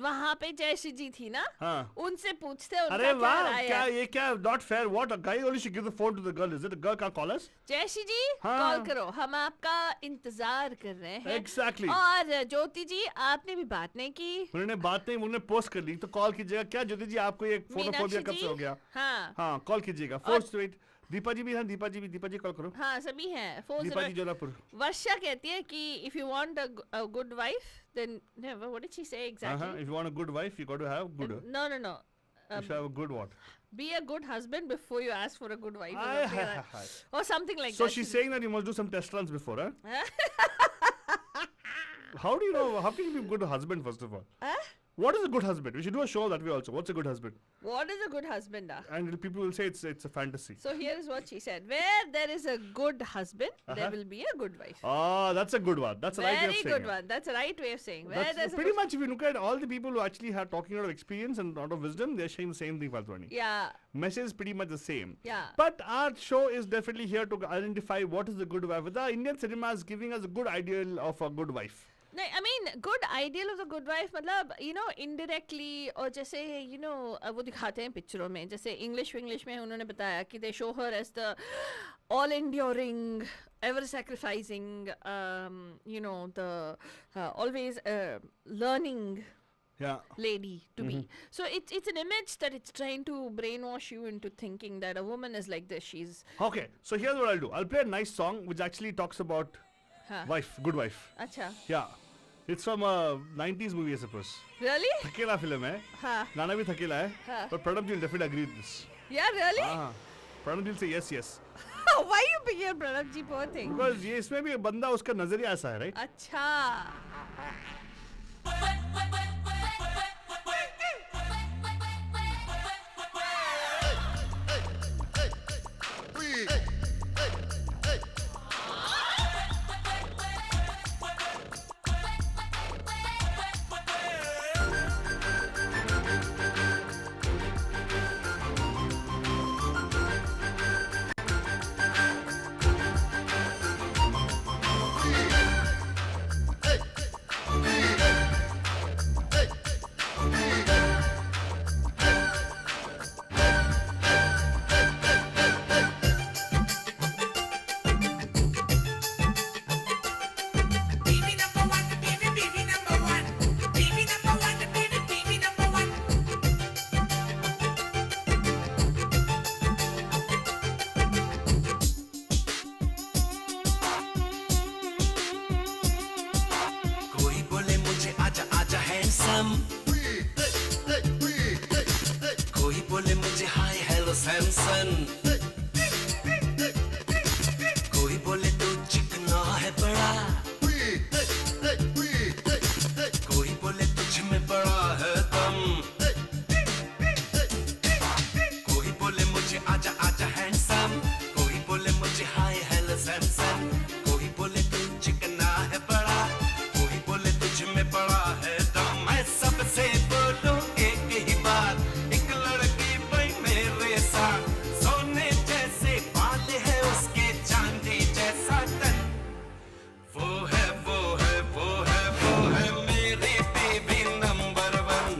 वहाँ पे जयश्री जी थी ना, हाँ। उनसे पूछते उनका अरे क्या वाह, राय क्या है। ये क्या not fair, what a guy only should give the phone to the girl, is it a girl का कॉल अस? जयश्री जी हाँ। कॉल करो, हम आपका इंतजार कर रहे हैं। Exactly. और ज्योति जी आपने भी बात नहीं की। उन्होंने बात नहीं, उन्होंने पोस्ट कर ली, तो कॉल कीजिएगा। क्या ज्योति जी आपको ये फोनोफोबिया कब से हो गया? हाँ हाँ कॉल कीजिएगा 428। दीपा जी भी हैं, दीपा जी कॉल करो। हाँ सभी हैं। दीपा जी जोलापुर। वर्षा कहती है कि if you want a good wife then what did she say exactly? If you want a good wife, you got to have good. No. You should have a good what? Be a good husband before you ask for a good wife. Aye, or something like that. Or something like So that. she's saying that you must do some test runs before, huh? How do you know? How can you be a good husband first of all? What is a good husband? We should do a show that way also. What's a good husband? What is a good husband? And people will say it's a fantasy. So here is what she said. Where there is a good husband, there will be a good wife. Ah, that's a good one. That's a right way of Very saying good it. one. That's a right way of saying. Where That's there's a pretty good- much, if you look at all the people who actually are talking out of experience and out of wisdom, they're saying the same thing, Faltwani. Yeah. Message is pretty much the same. Yeah. But our show is definitely here to identify what is the good wife. The Indian cinema is giving us a good ideal of a good wife. नहीं, I mean, good ideal of the good wife मतलब you know indirectly, और जैसे you know वो दिखाते हैं पिक्चरों में, जैसे इंग्लिश में उन्होंने बताया कि they show her as the all enduring, ever sacrificing, you know the always learning Yeah. lady to be. So it's an image that it's trying to brainwash you into thinking that a woman is like this. She's Okay, so here's what I'll do. I'll play a nice song which actually talks about wife, good wife. अच्छा Yeah. It's from a 90s movie, I suppose. really? थकेला film है, हाँ गाना भी थकेला है, हाँ. but Pranab ji will definitely agree with this. yeah really? हाँ, Pranab ji will say yes. Why you pick your Pranav ji, poor thing? Because ये इसमें भी बंदा उसका नजरिया ऐसा है, right? अच्छा कोई बोले मुझे आजा आजा हैंडसम, कोई बोले मुझे हाय हेलो सैमसन, कोई बोले तू चिकना है बड़ा, कोई बोले तुझ में बड़ा है दम, कोई बोले मुझे आजा आजा हैंडसम, कोई बोले मुझे हाय हेलो सैमसन, कोई बोले तू चिकना है बड़ा, कोई बोले तुझ में बड़ा है दम। मैं सबसे बोलूं एक ही बात, एक लड़की भाई मेरे साथ, सोने जैसे बाल है उसके चांदी जैसा तन, वो है मेरी बेबी नंबर 1।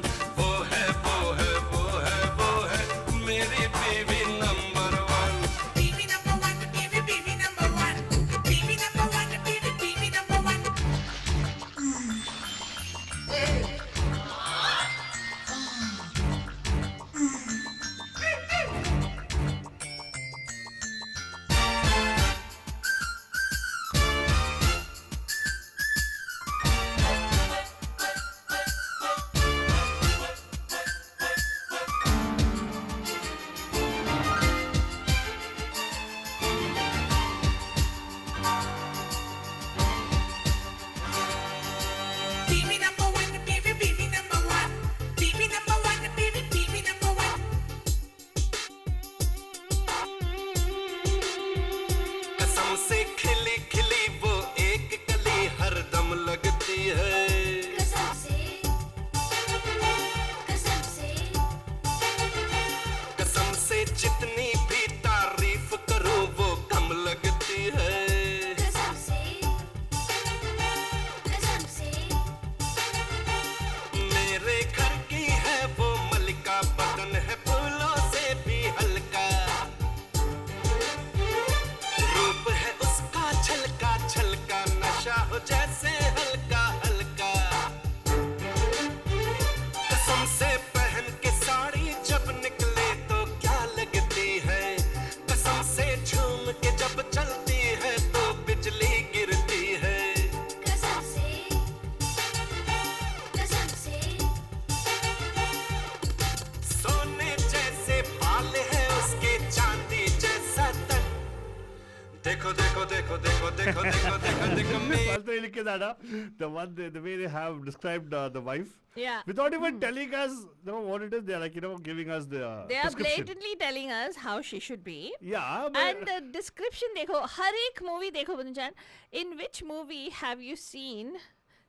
देखो देखो देखो देखो देखो देखो देखो देखो me. फालतू लिख के जाना. The way they have described the wife. Yeah. Without even telling us what it is, they're like, giving us the They are prescription. blatantly telling us how she should be. Yeah, but And the description देखो, हर एक movie देखो बंजान. In which movie have you seen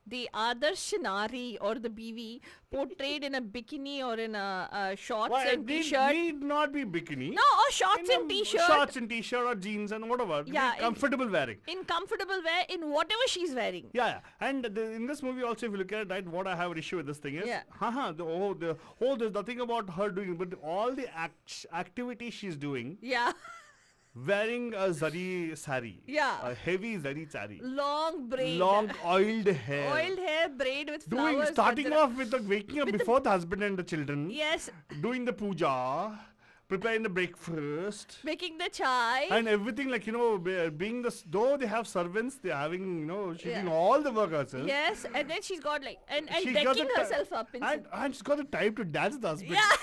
the Adarsh Nari or the BV portrayed in a bikini or in a shorts why, and it t-shirt? need not be bikini. No, or shorts and t-shirt. Shorts and t-shirt or jeans and whatever. Yeah, Be comfortable wearing. In comfortable wear, in whatever she's wearing. Yeah. And in this movie also, if you look at it, right, what I have an issue with this thing is, Yeah. there's nothing about her doing, but all the activity she's doing, Yeah. wearing a zari sari. Yeah. A heavy zari sari. Long braid. Long oiled hair. Oiled hair braid with flowers. Starting Bhadra. off with waking up before the husband and the children. Yes. Doing the puja. Preparing the breakfast. Making the chai. And everything, like, being though they have servants, they're having, she's doing Yeah. all the work herself. Yes, and then she's got like, and She's got decking the ti- herself up. And she's got the time to dance with the husband. Yeah.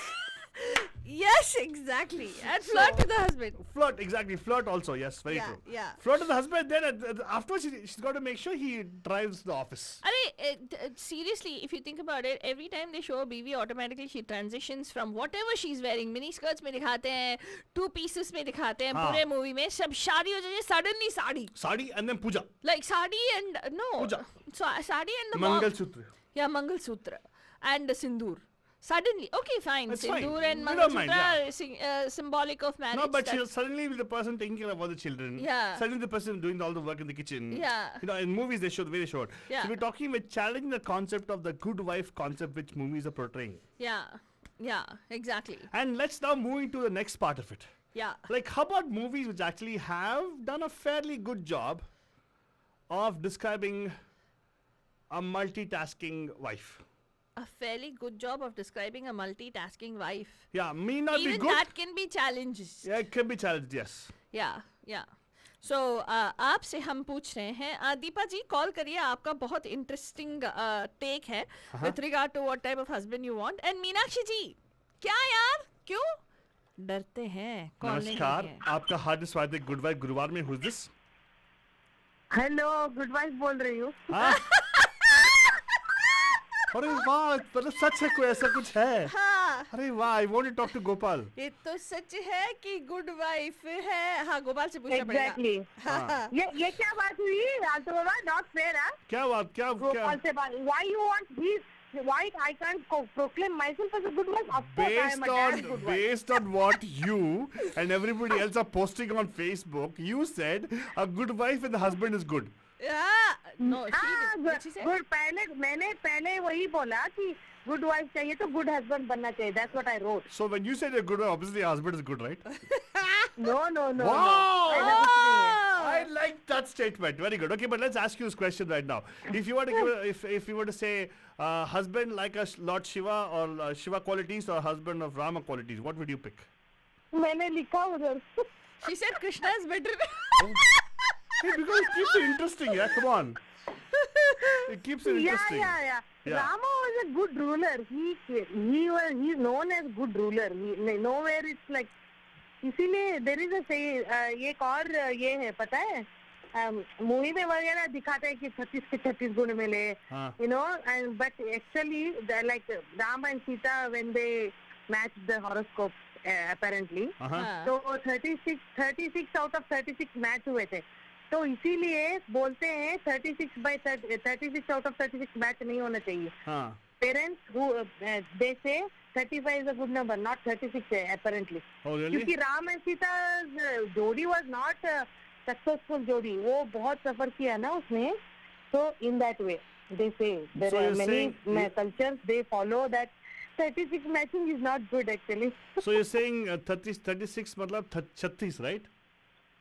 Yes, exactly. And flirt with the husband. Flirt, exactly. Flirt also, yes, very Yeah, true. yeah. Flirt with the husband, then afterwards she's got to make sure he drives the office. Seriously, if you think about it, every time they show a BV, automatically she transitions from whatever she's wearing. Mini skirts में दिखाते हैं, 2 pieces में दिखाते हैं, हाँ. पूरे movie में सब साड़ी हो जाती है, suddenly sari. Sari and then puja. Like sari and Puja. So sari and the Mangal Sutra. Yeah, Mangal Sutra and sindoor. Suddenly, okay, fine. That's Sindoor fine. and We Mangal don't mind, Sutra are symbolic of marriage. No, but that's- suddenly the person taking care of all the children. Yeah. Suddenly the person doing all the work in the kitchen. Yeah. In movies they show the way they show it. Yeah. So we're talking about challenging the concept of the good wife concept which movies are portraying. Yeah, exactly. And let's now move into the next part of it. Yeah. Like, how about movies which actually have done a fairly good job of describing a multitasking wife? A fairly good job of describing a multitasking wife. Yeah, may not be Even good. that can be challenges. Yeah, it can be challenged, yes. Yeah. So आपसे हम पूछ रहे हैं दीपा जी call करिए आपका बहुत interesting take है with regard to what type of husband you want and Meenakshi ji क्या यार क्यों डरते हैं कॉल नहीं नमस्कार, करके आपका हार्दिक स्वागत है गुड वाइफ गुरुवार में. Who's this? Hello good wife बोल रही हूँ. हाँ? अरे वाह, मतलब सच है, कोई ऐसा कुछ है? हाँ अरे वाह, I want to talk to Gopal. ये तो सच है कि गुड वाइफ है. हाँ गोपाल से पूछना एग्जैक्टली. पड़ेगा. ये क्या बात हुई तो बाबा नॉट फेयर. क्या बात, क्या गोपाल से बात. Why you want this? Why I can't proclaim myself as a good wife? Of course I am a damn good wife. based on what you and everybody else are posting on Facebook, you said a good wife and the husband is good. Yeah. No, she हाँ, did. Did she say? good. मैंने पहले वही बोला कि good wife चाहिए तो good husband बनना चाहिए. That's what I wrote. So when you said you're good, obviously your husband is good, right? No. Wow! I never said I like that statement. Very good. Okay, but let's ask you this question right now. If you were to give, if you were to say husband like a Lord Shiva or Shiva qualities or husband of Rama qualities, what would you pick? मैंने लिखा उधर. She said Krishna is better. Hey, because it keeps it interesting, yeah. Come on. It keeps it interesting. Yeah. Yeah. Rama was a good ruler. He's known as good ruler. Nowhere it's like. इसीलिए there is a say. ये एक और ये है पता है. Movie में वगैरह दिखाते हैं कि 36 के 36 गुण मिले. You know, and but actually like Ram and Sita when they matched the horoscopes apparently. तो 36 out of 36 मैच हुए थे. तो इसीलिए बोलते हैं 36 out of 36 मैच नहीं होना चाहिए. Parents who they say 35 is a good number, not 36 apparently. Oh really? क्योंकि राम and सीता जोड़ी was not successful जोड़ी. वो बहुत सफर किया ना उसने. So in that way they say there So are you're many saying cultures they follow that 36 matching is not good actually. So you're saying 36 मतलब 36, right?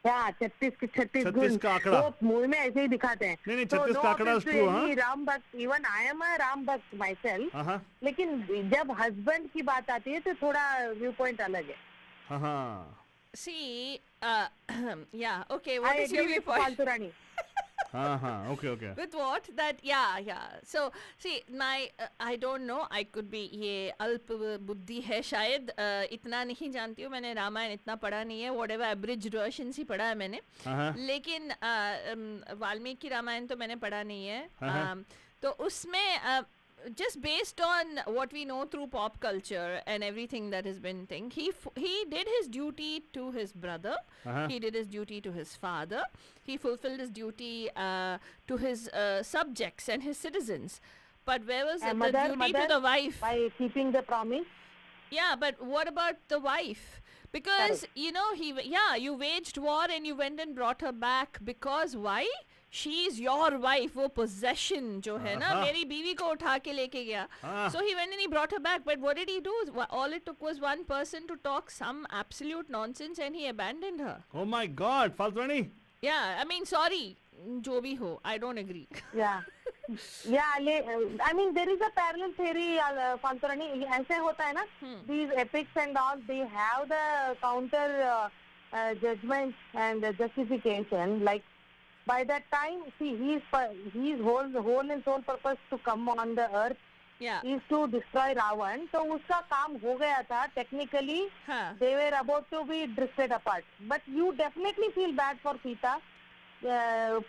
हाँ 36 के 36 36 का आंकड़ा. वो मूवी में ऐसे ही दिखाते हैं. नहीं 36 का आंकड़ा is true, हाँ? राम भक्त even I am a Ram भक्त माई सेल्फ. लेकिन जब हस्बैंड की बात आती है तो थोड़ा व्यू पॉइंट अलग है. See, yeah, okay. What is your viewpoint? फालतू रानी. Okay. With what? That, yeah. So, see, my, I don't know, I could be, ये अल्प बुद्धि है शायद, इतना नहीं जानती हूँ, मैंने रामायण इतना पढ़ा नहीं है, whatever abridged versions ही पढ़ा है मैंने, लेकिन वाल्मीकि रामायण तो मैंने पढ़ा नहीं है, तो उसमें just based on what we know through pop culture and everything that has been thing, he did his duty to his brother, he did his duty to his father, he fulfilled his duty to his subjects and his citizens. But where was the duty to the wife? By keeping the promise. Yeah, but what about the wife? Because, you know, you waged war and you went and brought her back, because why? She is your wife, वो possession जो है ना, मेरी बीवी को उठा के लेके गया. So he went and he brought her back. But what did he do? All it took was one person to talk some absolute nonsense and he abandoned her. Oh my God, Faltrani. Yeah, I mean, sorry, जो भी हो, I don't agree. Yeah. I mean, there is a parallel theory, Faltrani. ऐसे होता है ना, these epics and all, they have the counter judgment and justification. Like, by that time, see, his whole and sole purpose to come on the earth is to destroy Ravan. So, उसका काम हो गया था. Technically, they were about to be drifted apart. But you definitely feel bad for Sita,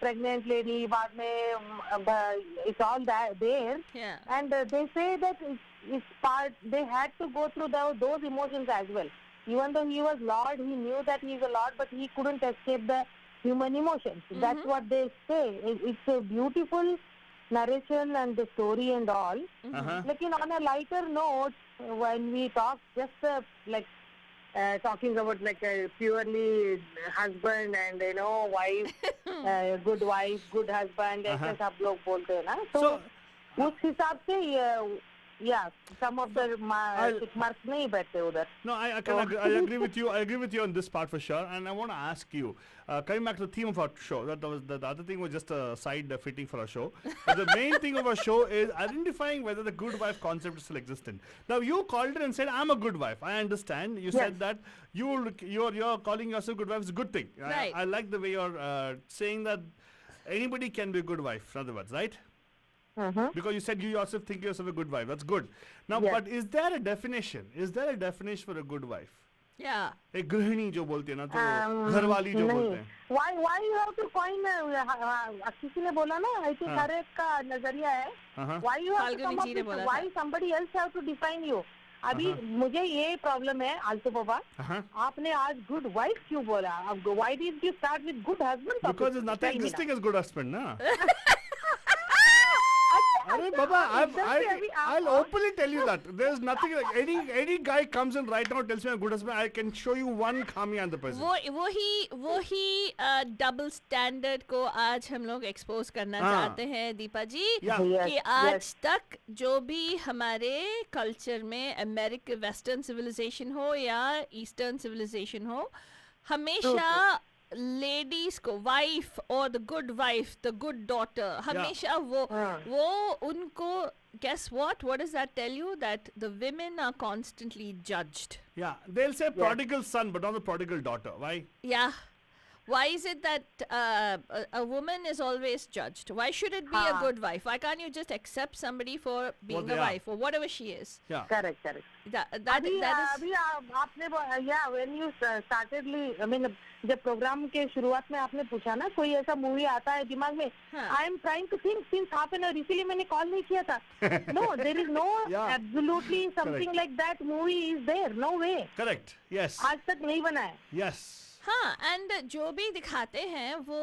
pregnant lady. बाद में it's all that there. Yeah. And they say that it's part. They had to go through those emotions as well. Even though he was Lord, he knew that he is a Lord, but he couldn't escape the human emotions. That's what they say. It's a beautiful narration and the story and all. Lekin on a lighter note, when we talk just like talking about like a purely husband and wife, good wife, good husband, ऐसे सब लोग बोलते हैं ना. So उस हिसाब से yeah, some of the tick marks नहीं बैठते उधर. No, I agree with you. I agree with you on this part for sure. And I want to ask you, coming back to the theme of our show, that was the other thing was just a side fitting for our show. But the main thing of our show is identifying whether the good wife concept is still existent. Now you called it and said, "I'm a good wife." I understand. You said that you're calling yourself a good wife is a good thing. Right. I like the way you're saying that anybody can be a good wife. In other words, right? Because you said you yourself think yourself a good wife. That's good. Now, but is there a definition? Is there a definition for a good wife? Yeah. एक गृहिणी जो बोलते हैं ना, तो घरवाली जो बोलते हैं. Why you have to coin? किसी ने बोला ना, I think हर एक का नजरिया है. Why you have to come up with? Why somebody else have to define you? अभी मुझे ये प्रॉब्लम है, आल्तो बाबा, आपने आज good wife क्यों बोला? Why did you start with good husband? Because there's nothing existing as good husband, na. Arey Baba, I'll openly tell you that there's nothing like any guy comes in right now and tells me I'm a good husband, I can show you one Khami and the person. वो ही double standard को आज हम लोग expose करना चाहते हैं दीपा जी, कि आज तक जो भी हमारे कल्चर में अमेरिकन वेस्टर्न सिविलाइजेशन हो या ईस्टर्न सिविलाइजेशन हो, हमेशा लेडीज को वाइफ और the good wife, the good daughter, हमेशा वो उनको, guess what does that tell you? That the women are constantly judged. Yeah, they'll say prodigal son but not the prodigal daughter. Why? Yeah. Why is it that a woman is always judged? Why should it be a good wife? Why can't you just accept somebody for being a wife or whatever she is? Yeah. Correct. That is. अभी आपने when you startedly, I mean, जब programme के शुरुआत में आपने पूछा ना, कोई ऐसा मूवी आता है दिमाग में, I am trying to think since half an hour, इसीलिए मैंने कॉल नहीं किया था. No, there is no absolutely something like that movie is there. No way. Correct. Yes. आज तक नहीं बना है. Yes. हाँ, and जो भी दिखाते हैं वो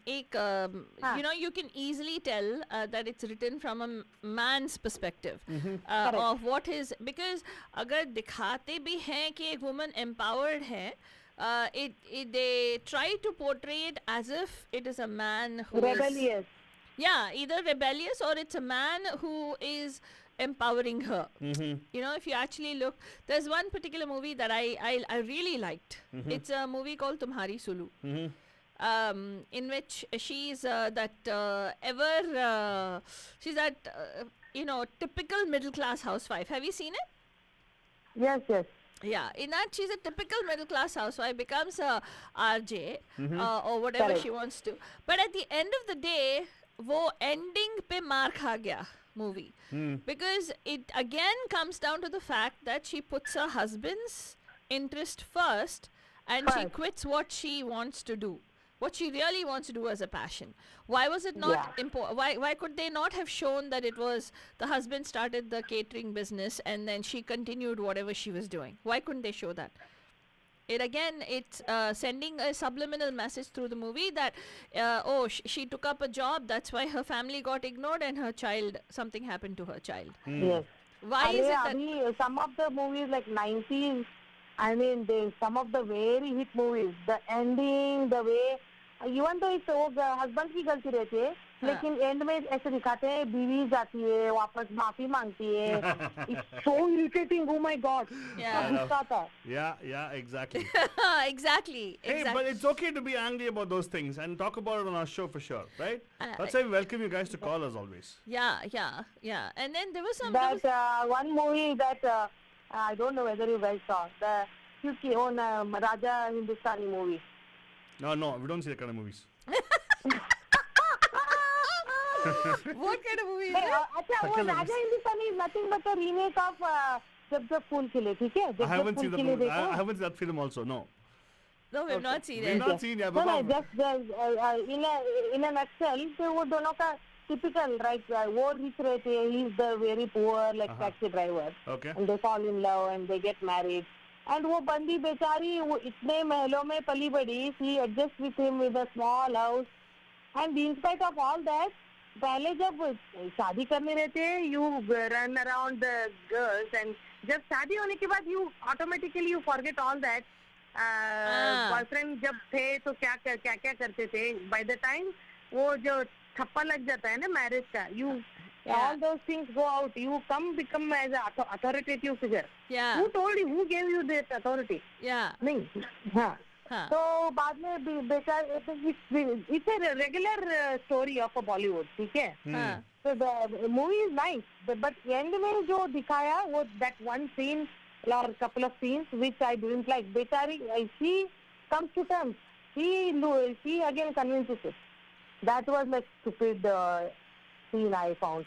एक you can easily tell that it's written from a man's perspective of what is, because अगर दिखाते भी हैं कि एक woman empowered है, they try to portray it as if it is a man who rebellious. Either rebellious or it's a man who is empowering her. If you actually look, there's one particular movie that I really liked. It's a movie called Tumhari Sulu, in which she's that typical middle class housewife. Have you seen it? Yes. Yeah, in that she's a typical middle class housewife, becomes a RJ or whatever Correct. she wants to. But at the end of the day, वो ending पे मार खा गया movie. Because it again comes down to the fact that she puts her husband's interest first and she First. quits what she wants to do. What she really wants to do as a passion. Why was it not Yeah. important? Why could they not have shown that it was the husband started the catering business and then she continued whatever she was doing? Why couldn't they show that? It's sending a subliminal message through the movie that she took up a job, that's why her family got ignored and her child, something happened to her child. Yes. Why is it that Abhi, some of the movies like 90s, I mean, some of the very hit movies, the ending, the way, even though it's husband की गलती रहती है, लेकिन and में ऐसे दिखाते हैं बीवी जाती है वापस माफी मांगती है. It's so irritating. Oh my God. Yeah. गुस्सा आता है. Yeah, exactly. exactly. Hey, but it's okay to be angry about those things and talk about it on our show for sure, right? That's why we welcome you guys to call us always. Yeah. And then there was some That one movie that I don't know whether you guys saw, the Kyuki on Raja Hindustani movie. No, we don't see that kind of movies. what kind of movie is Hey, that? अच्छा वो Raja Hindustani is nothing but a remake of जब फूल खिले, ठीक है? I haven't seen fool the खिले movie. देखो. I haven't seen that film also. No. No, we've not seen We've it. not seen it. No, but- just in a nutshell, तो वो दोनों का typical, right? वो rich रहते हैं, he's the very poor, like taxi driver. Okay. And they fall in love and they get married. And वो बंदी बेचारी वो इतने महलों में पली बड़ी, she adjusts with him with a small house. And in spite of all that, पहले जब शादी करने रहते हैं, you run around the girls, and जब शादी होने के बाद you automatically you forget all that. Boyfriend जब थे तो क्या करते थे. By the time वो जो थप्पा लग जाता है ना मैरिज का, you all those things go out. You become as an authoritative figure. Yeah. Who told you? Who gave you that authority? Yeah. नहीं. हाँ. तो बाद में बेचारे it's a regular story of a Bollywood, ठीक है? So the movie is nice, but end में जो दिखाया वो that one scene or couple of scenes which I didn't like. बेचारी she comes to terms. She again convinces it. That was like stupid scene I found.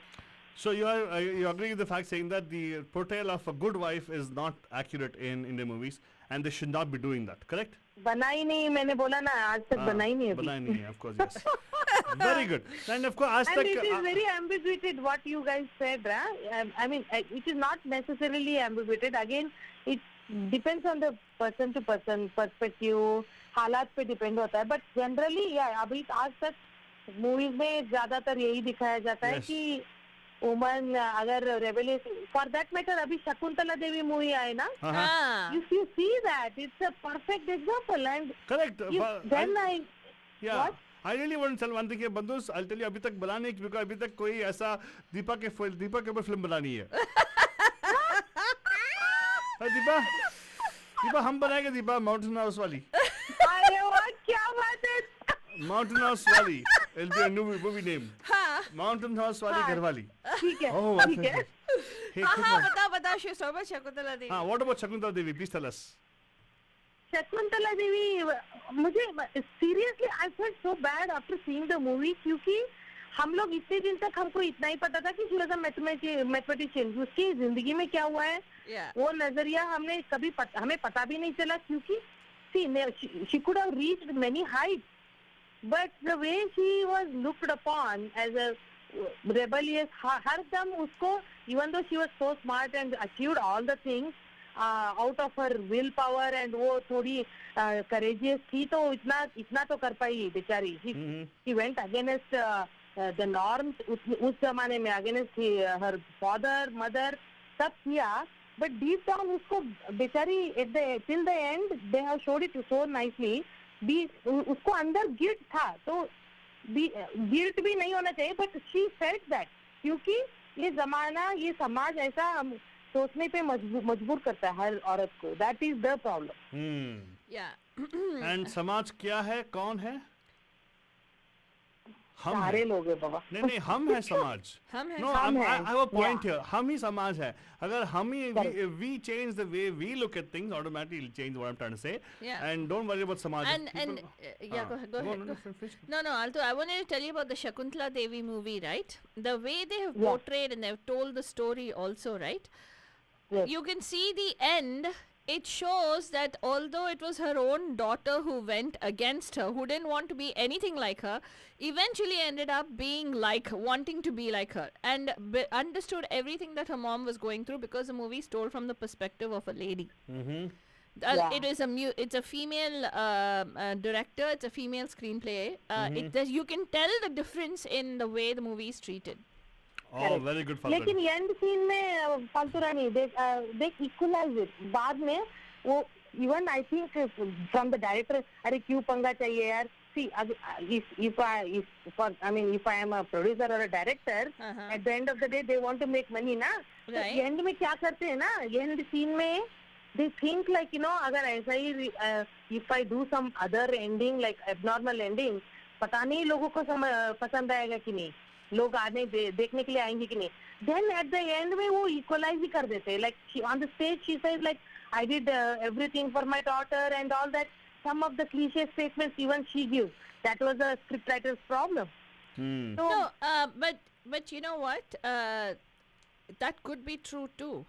So you agree with the fact saying that the portrayal of a good wife is not accurate in Indian movies and they should not be doing that, correct? बनाई नहीं, मैंने बोला ना आज तक बनाई नहीं अभी. बनाई नहीं है, of course, yes. Very good. And of course, आज And तक it is very ambiguous what you guys said, right? I mean, it is not necessarily ambiguous. Again, it depends on the person to person perspective, हालात पे depend होता है. But generally, yeah, अभी आज तक movies में ज़्यादातर यही दिखाया जाता है Yes. कि woman अगर rebellious, for that matter, अभी शकुंतला देवी movie आए ना, if you see that, it's a perfect example. And correct. then Yeah. What? I really want to tell one thing here, बंदूस, I'll tell you अभी तक बना नहीं क्योंकि अभी तक कोई ऐसा दीपा के ऊपर फिल्म बना नहीं है. दीपा हम बनाएंगे दीपा माउंटेन हाउस वाली. अरे वाह क्या बात है. Mountain House वाली. It'll be a new movie name. Mountain House वाली घरवाली. ठीक है. Oh, ठीक है. Hey, बता Shakuntala Devi. what about Shakuntala Devi? Please tell us. Shakuntala Devi मुझे seriously I felt so bad after seeing the movie क्योंकि हम लोग इतने दिन तक हमको इतना ही पता था कि she was a mathematician. उसकी जिंदगी में क्या हुआ है वो नजरिया हमें पता भी नहीं चला क्योंकि she could have reached many heights, but the way she was looked upon as a rebellious, हर दम उसको, even though she was so smart and achieved all the things out of her willpower and वो थोड़ी courageous थी तो इतना तो कर पाई बेचारी. She went against the norms उस जमाने में, against her father, mother, सब किया. But deep down उसको बेचारी till the end they have showed it so nicely. उसको अंदर गिल्ट था तो गिल्ट भी नहीं होना चाहिए, but she felt that क्योंकि ये जमाना ये समाज ऐसा सोचने पे मजबूर करता है हर औरत को. That is the problem. Yeah. And समाज क्या है, कौन है? हम सारे हैं। लोग है बाबा. नहीं नहीं हम है समाज. हम हैं. No, हम I हैं. have a point Yeah. here. हम ही समाज है. अगर हम ही Correct. if we change the way we look at things, automatically it'll change what I'm trying to say. Yeah. And don't worry about samaj. And yeah, go ahead. Go ahead. No, Go. finish. No, Alto, I wanted to tell you about the Shakuntala Devi movie, right? The way they have Yeah. portrayed and they've told the story also, right? Yes. You can see the end. It shows that although it was her own daughter who went against her, who didn't want to be anything like her, eventually ended up being like, wanting to be like her, and understood everything that her mom was going through, because the movie is told from the perspective of a lady. Mm-hmm. Yeah. It is it's a female director. It's a female screenplay. You can tell the difference in the way the movie is treated. Oh, very good. लेकिन and scene में फालतू रानी they equalize it. बाद में वो even I think from the director, अरे क्यों पंगा चाहिए यार. See, if I am a producer or a director, at the end of the day they want to make money ना. तो Right. एंड में क्या करते हैं ना, एंड सीन में they think like, you know, अगर ऐसा ही if I do some other ending like abnormal ending, पता नहीं लोगों को पसंद आएगा कि नहीं, लोग आने देखने के लिए आएंगे कि नहीं. Then at the end में वो equalize ही कर देते हैं. Like on the stage she says like, I did everything for my daughter and all that. Some of the cliche statements even she gives. That was a scriptwriter's problem. Hmm. So, No, but you know what? That could be true too.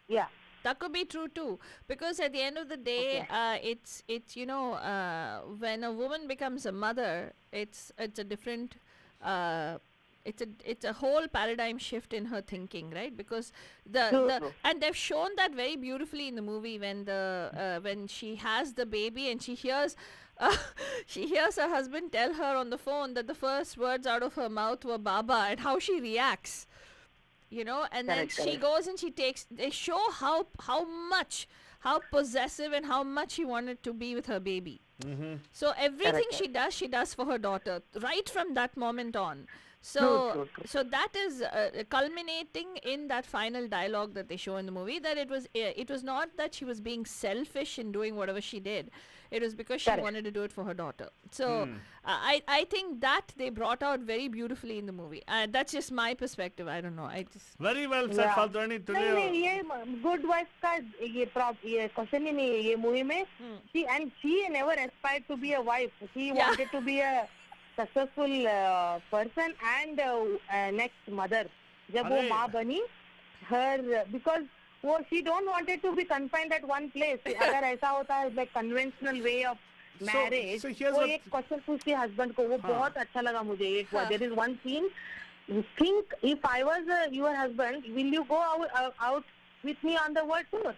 yeah. That could be true too, because at the end of the day, it's you know, when a woman becomes a mother, it's a different, it's a whole paradigm shift in her thinking, right? Because True. and they've shown that very beautifully in the movie when when she has the baby and she hears. She hears her husband tell her on the phone that the first words out of her mouth were Baba, and how she reacts. You know, and Correct, then she correct. goes and they show how possessive and how much she wanted to be with her baby. Mm-hmm. So everything Correct, she does for her daughter right from that moment on. So True, true. so that is culminating in that final dialogue that they show in the movie, that it was not that she was being selfish in doing whatever she did. It was because she Correct. wanted to do it for her daughter. So I think that they brought out very beautifully in the movie. That's just my perspective. I don't know. I just Very well said, Yeah. Faltani. नहीं Today, नहीं, ये good wife का ये question ही नहीं है ये movie में. She never aspired to be a wife. She Yeah. wanted to be a successful person and next mother. जब वो अरे. माँ बनी, her because वो she don't wanted to be confined at one place. अगर ऐसा होता है like conventional way of marriage, so here's वो what- एक क्वेश्चन पूछती है husband को, वो हाँ. बहुत अच्छा लगा मुझे. हाँ. There is one scene. You think if I was your husband, will you go out with me on the world tour?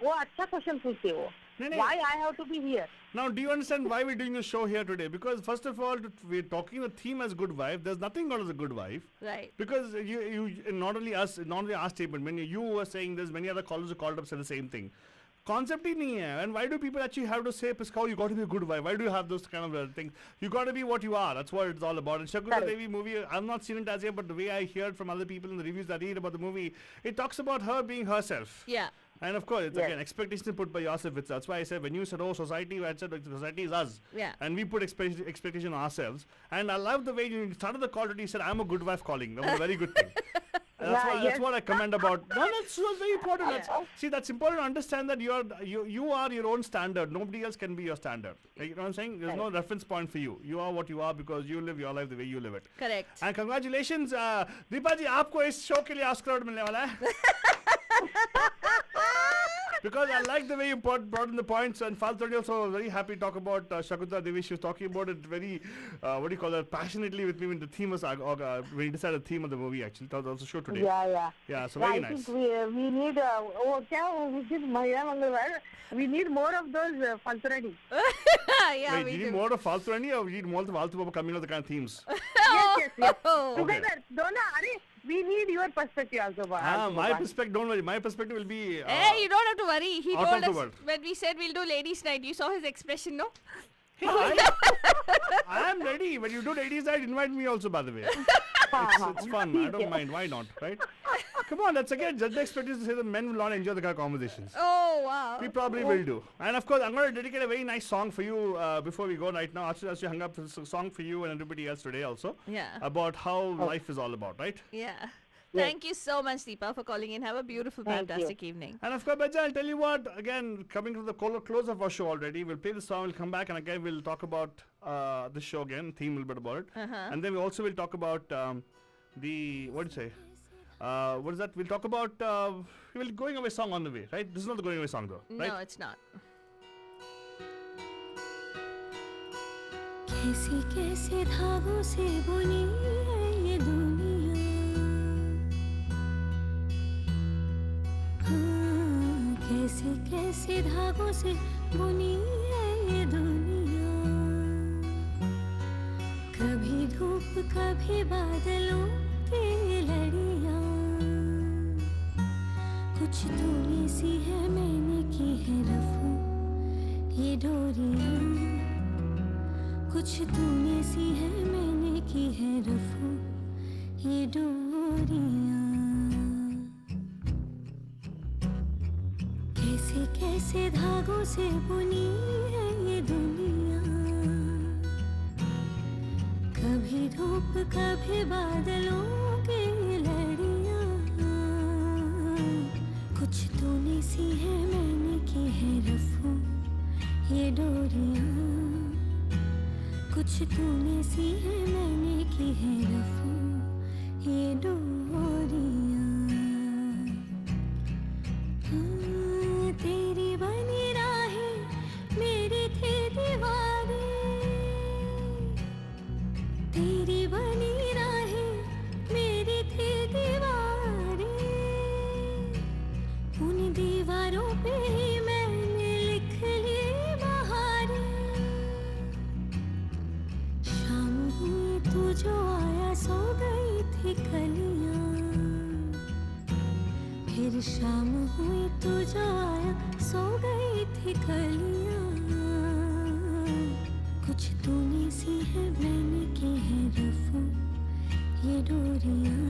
वो अच्छा क्वेश्चन पूछते हैं वो. नहीं, नहीं. Why I have to be here? now, do you understand why we're doing this show here today? Because first of all, we're talking the theme as good wife. There's nothing called as a good wife. right. Because you not only our statement, when you were saying this, many other callers who called up said the same thing. Concept ही नहीं है. And why do people actually have to say, Piskau, you got to be a good wife? Why do you have those kind of things? You got to be what you are. That's what it's all about. And Shakuntala Correct. Devi movie, I've not seen it as yet, but the way I heard from other people in the reviews that I read about the movie, it talks about her being herself. Yeah. And of course, it's Yes. again expectations put by yourself. That's why I said when you said, "Oh, society," I said, like, "Society is us." Yeah. And we put expectation on ourselves. And I love the way you started the call today. You said, "I'm a good wife calling." That was a very good thing. And that's, Yeah, what, yes. that's what I commend about. No, that's very important. See, that's important to understand that you are your own standard. Nobody else can be your standard. Like, you know what I'm saying? There's no reference point for you. You are what you are because you live your life the way you live it. Correct. And congratulations, Deepa ji, आपको इस show के लिए Oscar award मिलने वाला है. Because I like the way you brought in the points, and Faltani also was very happy to talk about Shakuntala Devi. She was talking about it very, what do you call it, passionately with me when the theme was, when we decided the theme of the movie actually. That was also show today. Yeah. Yeah, so Yeah, very I nice. think we need वो क्या which is महिला मंगलवार. We need more of those Faltani. Yeah, Wait, we you do. need more of Faltani or you need more of the Faltu Baba coming up with the kind of themes? Yes. Oh. Together, दोनों. अरे, we need your perspective also. My perspective, don't worry, my perspective will be... Hey, you don't have to worry. He out told of the us world. when we said we'll do ladies' night. You saw his expression, no? I am ready. When you do ladies night, invite me also, by the way. It's fun. I don't mind. Why not, right? Come on, that's again just the expectation to say that men will not enjoy the kind of conversations. Oh, wow. We probably will do. And of course, I'm going to dedicate a very nice song for you before we go right now. Actually, hung up a song for you and everybody else today also. Yeah. About how life is all about, right? Yeah. Thank you so much, Deepa, for calling in. Have a beautiful, fantastic evening. And of course, Baja, I'll tell you what, again, coming to the close of our show already, we'll play the song, we'll come back, and again, we'll talk about the show again, theme a little bit about it. And then we also will talk about what do you say? What is that? We'll talk about, we'll going away song on the way, right? This is not the going away song though, right? No, it's not. कैसे कैसे धागों से बुनी है ये दुनिया, कैसे कैसे धागों से बुनी है ये दुनिया, कभी धूप कभी बादलों की लड़ियाँ, कुछ तूने सी है मैंने की है रफू ये डोरियाँ, कुछ तूने सी है मैंने की है रफू ये डोरियाँ, कैसे कैसे धागों से बुनी है ये दुनिया, कभी धूप कभी बादलों की लड़ियाँ, कुछ तूने सी है मैंने की है रफू ये डोरियाँ, कुछ तूने सी है मैंने की है रफू ये डोरियाँ, तेरी बनी राहें मेरी थी दीवारें, तेरी बनी राहें मेरी थी दीवारें, उन दीवारों पे ही मैंने लिख ली बहारें, शाम हुई तू जो आया सो गई थी कलियां, फिर शाम हुई तू जो आया सो गई थी कलियां, कुछ तूने सी है मैंने की है रफू ये डोरियां,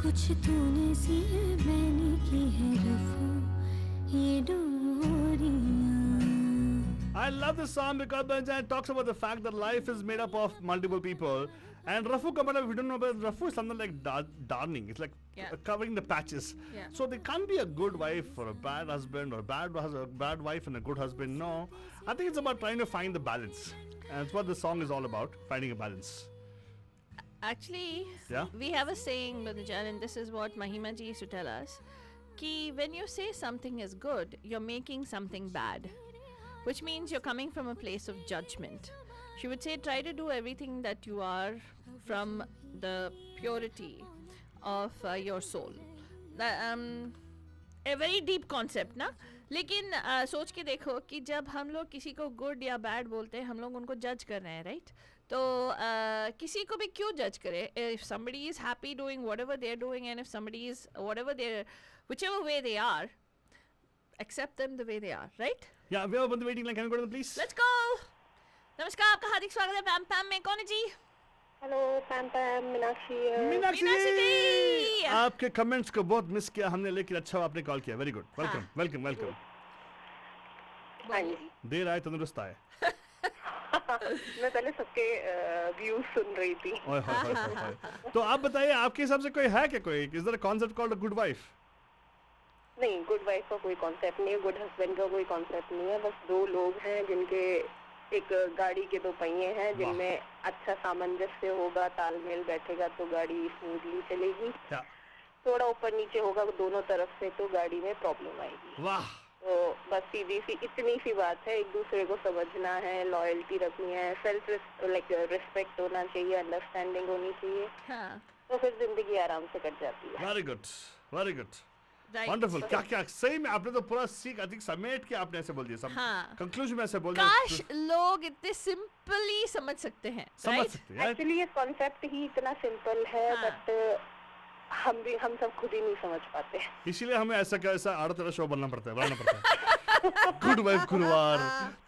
कुछ तूने सी है मैंने की है रफू ये डोरियां. I love this song because it talks about the fact that life is made up of multiple people. And Rafu Kamala, if you don't know about Rafu, is something like darning. It's like covering the patches. Yeah. So there can't be a good wife or a bad husband or a bad wife and a good husband. No. I think it's about trying to find the balance. And that's what the song is all about, finding a balance. Actually, Yeah? we have a saying, Badhujan, and this is what Mahima ji used to tell us, ki when you say something is good, you're making something bad, which means you're coming from a place of judgment. She would say, try to do everything that you are from the purity of your soul. A very deep concept, ना? लेकिन सोच के देखो कि जब हम लोग किसी को गुड या बैड बोलते हैं, हम लोग उनको जज कर रहे हैं, राइट? तो किसी को भी क्यों जज करें? If somebody is happy doing whatever they're doing, and if somebody is whichever way they are, accept them the way they are, right? Yeah, we have on the waiting line. Can you go to them, please? Let's go! नमस्कार, आपका हार्दिक स्वागत है पैम पैम में. कौन है जी? Hello पैम पैम, Meenakshi. Meenakshi जी! आपके comments को बहुत मिस किया हमने, लेकिन अच्छा आपने कॉल किया. Very good. Welcome welcome welcome. देर आए तंदुरुस्त आए. मैं पहले सबके व्यूज सुन रही थी. तो आप बताइए, आपके हिसाब से कोई है क्या, कोई is there a concept called a good wife? नहीं, गुड वाइफ का कोई कॉन्सेप्ट नहीं है, गुड हस्बैंड का कोई कॉन्सेप्ट नहीं है. बस दो लोग हैं जिनके एक गाड़ी के दो पहिए हैं, जिनमें अच्छा सामंजस्य होगा, तालमेल बैठेगा तो गाड़ी स्मूथली चलेगी. थोड़ा ऊपर नीचे होगा दोनों तरफ से तो गाड़ी में प्रॉब्लम आएगी. वाह. तो बस सीधी सी इतनी सी बात है, एक दूसरे को समझना है, लॉयल्टी रखनी है, सेल्फ रिस्पेक्ट होना चाहिए, अंडरस्टैंडिंग होनी चाहिए. तो फिर जिंदगी आराम से कट जाती है. Very good, very good. Wonderful. क्या क्या सही में आपने तो पूरा सीख अधिक समेट के आपने ऐसे बोल दिया, सब कंक्लूजन में ऐसे बोल दिया. काश लोग इतने सिंपली समझ सकते हैं, समझ सकते हैं. एक्चुअली ये कॉन्सेप्ट ही इतना सिंपल है, बट हम सब खुद ही नहीं समझ पाते. इसीलिए हमें ऐसा आड़ा तेरा शो बनना पड़ता है. Good wife Gurwar.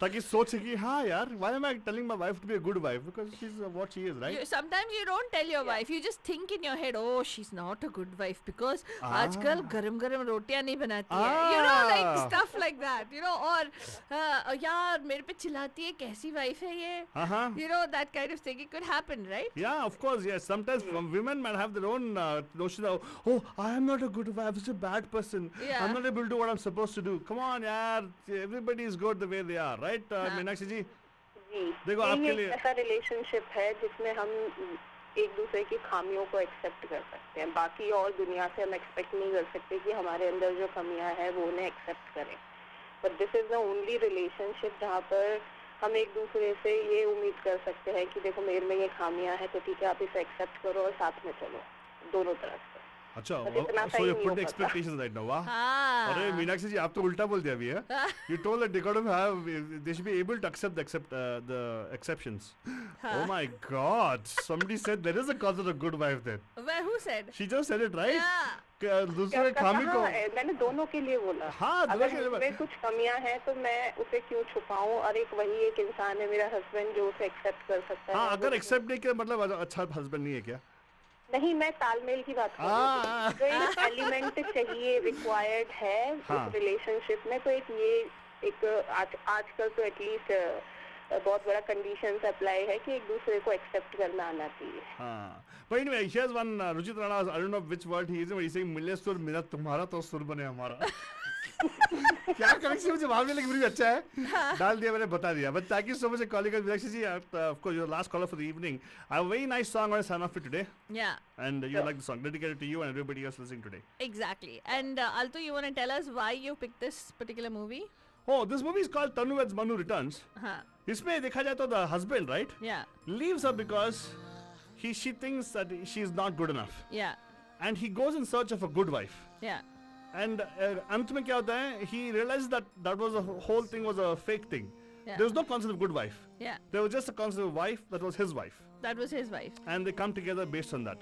ताकि सोचे कि हाँ यार, why am I telling my wife to be a good wife? Because she's what she is, right? Sometimes you don't tell your wife. You just think in your head, oh, she's not a good wife because आजकल गरम रोटियां नहीं बनाती है. You know, like stuff like that. You know, और यार मेरे पे चिल्लाती है, कैसी wife है ये? You know, that kind of thing. It could happen, right? Yeah, of course, yes. Sometimes women might have their own notion of, oh, I am not a good wife. I'm a bad person. Yeah. I'm not able to do what I'm supposed to do. Come on, yaar. Everybody is good the way they are, right? Meenakshi ji? जी, देखो आपके लिए ऐसा relationship है जिसमें हम एक दूसरे की खामियों को एक्सेप्ट कर सकते हैं. बाकी और दुनिया से हम एक्सपेक्ट नहीं कर सकते कि हमारे अंदर जो कमियां हैं वो उन्हें एक्सेप्ट करें. But this is the only relationship जहाँ पर हम एक दूसरे से ये उम्मीद कर सकते हैं कि देखो मेरे में ये खामियां हैं तो ठीक है आप इसे एक्सेप्ट करो और साथ में चलो दोनों तरफ से. अच्छा, so you put the expectations right now, वाह. अरे मीनाक्षी जी आप तो उल्टा बोल दिया अभी है. You told that they got to have, they should be able to accept the exceptions. Oh my God! Somebody said there is a concept of good wife then. Well, who said? She just said it, right? Yeah. दूसरे खामी को. मैंने दोनों के लिए बोला. हाँ, दोनों के लिए. अगर इसमें कुछ कमियां हैं तो मैं उसे क्यों छुपाऊं और एक इंसान है मेरा हस्बैंड जो उसे एक्सेप्ट कर सकता है. हाँ, अगर एक्सेप्ट नहीं किया मतलब अच्छा हस्बैंड नहीं है क्या? नहीं, मैं तालमेल की बात कर रही हूँ. जो एक एलिमेंट चाहिए रिक्वायर्ड है उस रिलेशनशिप में, तो एक आजकल तो एटलीस्ट बहुत बड़ा कंडीशन अप्लाई है कि एक दूसरे को एक्सेप्ट करना आना चाहिए. हाँ. But anyway, here's one Ruchit Rana. I don't know which word he is, but he's saying मिले सुर मिला तुम्हारा तो सुर बने हमारा. क्या कनेक्शन मुझे मालूम नहीं, लेकिन मुझे अच्छा है. डाल दिया मैंने, बता दिया. But thank you so much for calling us, Meenakshi ji. Of course, your last caller for the evening. I have a very nice song on sign off for today. Yeah. And you like the song, dedicated to you and everybody else listening today. Exactly. And Altu, you want to tell us why you picked this particular movie? Oh, this movie is called Tanu Weds Manu Returns. इसमें देखा जाए तो the husband, right? Yeah. Leaves her because she thinks that she is not good enough. Yeah. And he goes in search of a good wife. Yeah. And अंत में क्या होता है? He realizes that was a whole thing was a fake thing. Yeah. There was no concept of good wife. Yeah. There was just a concept of wife that was his wife. That was his wife. And they come together based on that.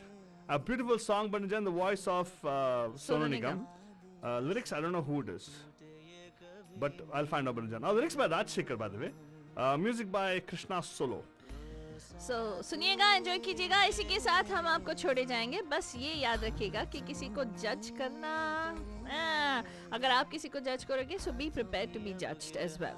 A beautiful song, but in the voice of Sonu Nigam. Lyrics, I don't know who it is. But I'll find out. Now, lyrics by Raj Shekhar, by the way. Music by Krishna Solo. So, सुनिएगा, enjoy कीजिएगा. इसी के साथ हम आपको छोड़े जाएंगे. बस ये याद रखिएगा कि किसी को जज करना, अगर आप किसी को जज करोगे, so be prepared to be judged as well.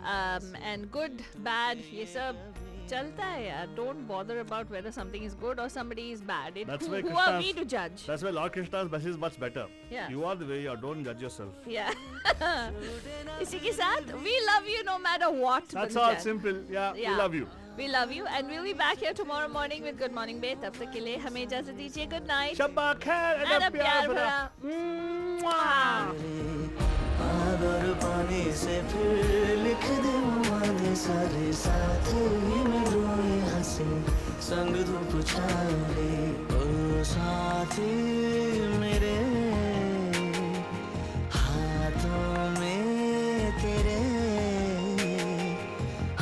And good, bad, ये सब चलता है यार. Don't bother about whether something is good or somebody is bad. Who are we to judge? That's why Lord Krishna's message is much better. Yeah. You are the way you are. Don't judge yourself. Yeah. इसी के साथ, we love you no matter what. That's all simple. Yeah, we love you. We love you and we'll be back here tomorrow morning with Good Morning Bae. तब तक के लिए हमें इजाजत दीजिए. Good night. शब्बा खैर and प्यार भरा. आदर पानी से फिर लिख दे वादे सारे साथ ही में रोए हंसे संग धूप छाए ओ साथी मेरे हाथों में तेरे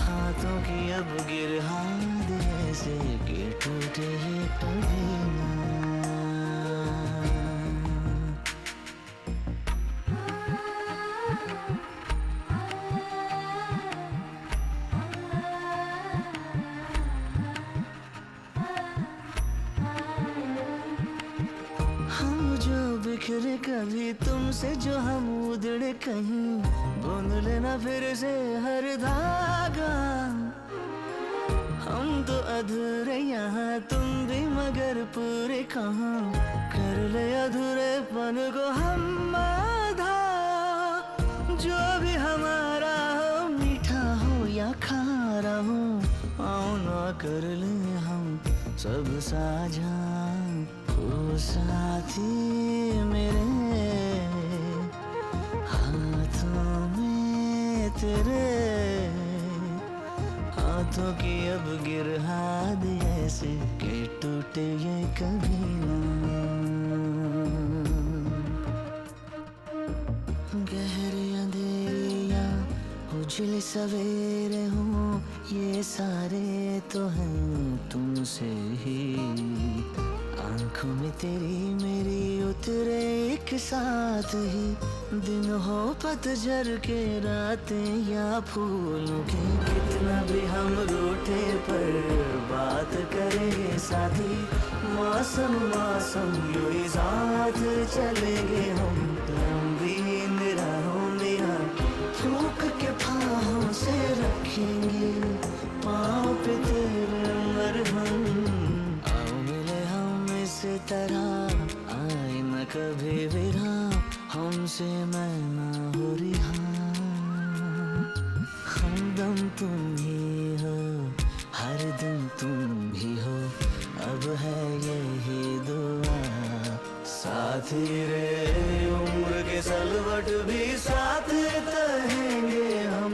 हाथों की अब गिरहा दे ऐसे कि टूटे कभी ना. बिखरे कभी तुमसे जो हम उधड़े कहीं बुन लेना फिर से हर धागा. हम तो अधूरे यहाँ तुम भी मगर पूरे कहाँ कर ले अधूरेपन को हम आधा. जो भी हमारा हो मीठा हो या खारा हो आओ ना कर ले हम सब साझा. ओ साथी मेरे हाथों में तेरे हाथों की अब गिरहा दे ऐसे कि टूटे ये कभी ना. गहरी अंधेरियां उजले सवेरे हो ये सारे तो हैं तुमसे ही. आंखों में तेरी मेरी उतरे एक साथ ही, दिन हो पतझड़ के रातें या फूलों की। कितना भी हम रूठे पर बात करेंगे साथी, मौसम मौसम यूं ही साथ चलेंगे हम। लंबी निराहों में फूंक के फाहों से रखेंगे पाँव पे तेरे मरहम। आओ मिले हम इस तरह, आए न कभी विराम, हमसे मैं ना हो रिहा। हमदम तुम ही हो, हर दिन तुम ही हो, अब है यही दुआ। साथी रे उम्र के सलवट भी साथ रहेंगे हम,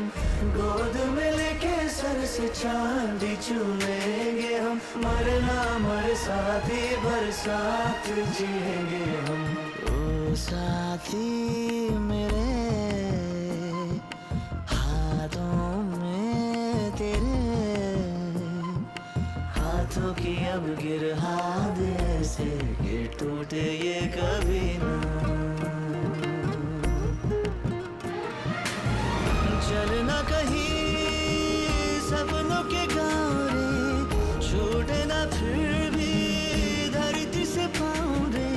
गोद में लेके सर से चांदी चूमेंगे हम। मरना मर साथी भर साथ जिएंगे हम। ओ साथी मेरे हाथों में तेरे, हाथों की अब गिरहा दे से ये टूटे ये कभी ना। चलना कहीं सपनों के गाँव रे, छूटे ना फिर भी धरती से पाँव रे।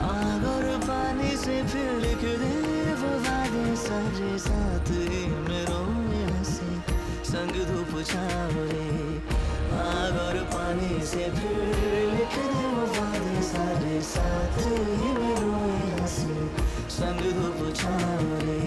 आग और पानी से फिर लिख दे वो वादे सारे साथ ही मेरों में हंसे संग धूप छाँव रे। आग और पानी से फिर लिख दे वो वादे सारे साथ ही मेरों में हंसे संग धूप छाँव रे।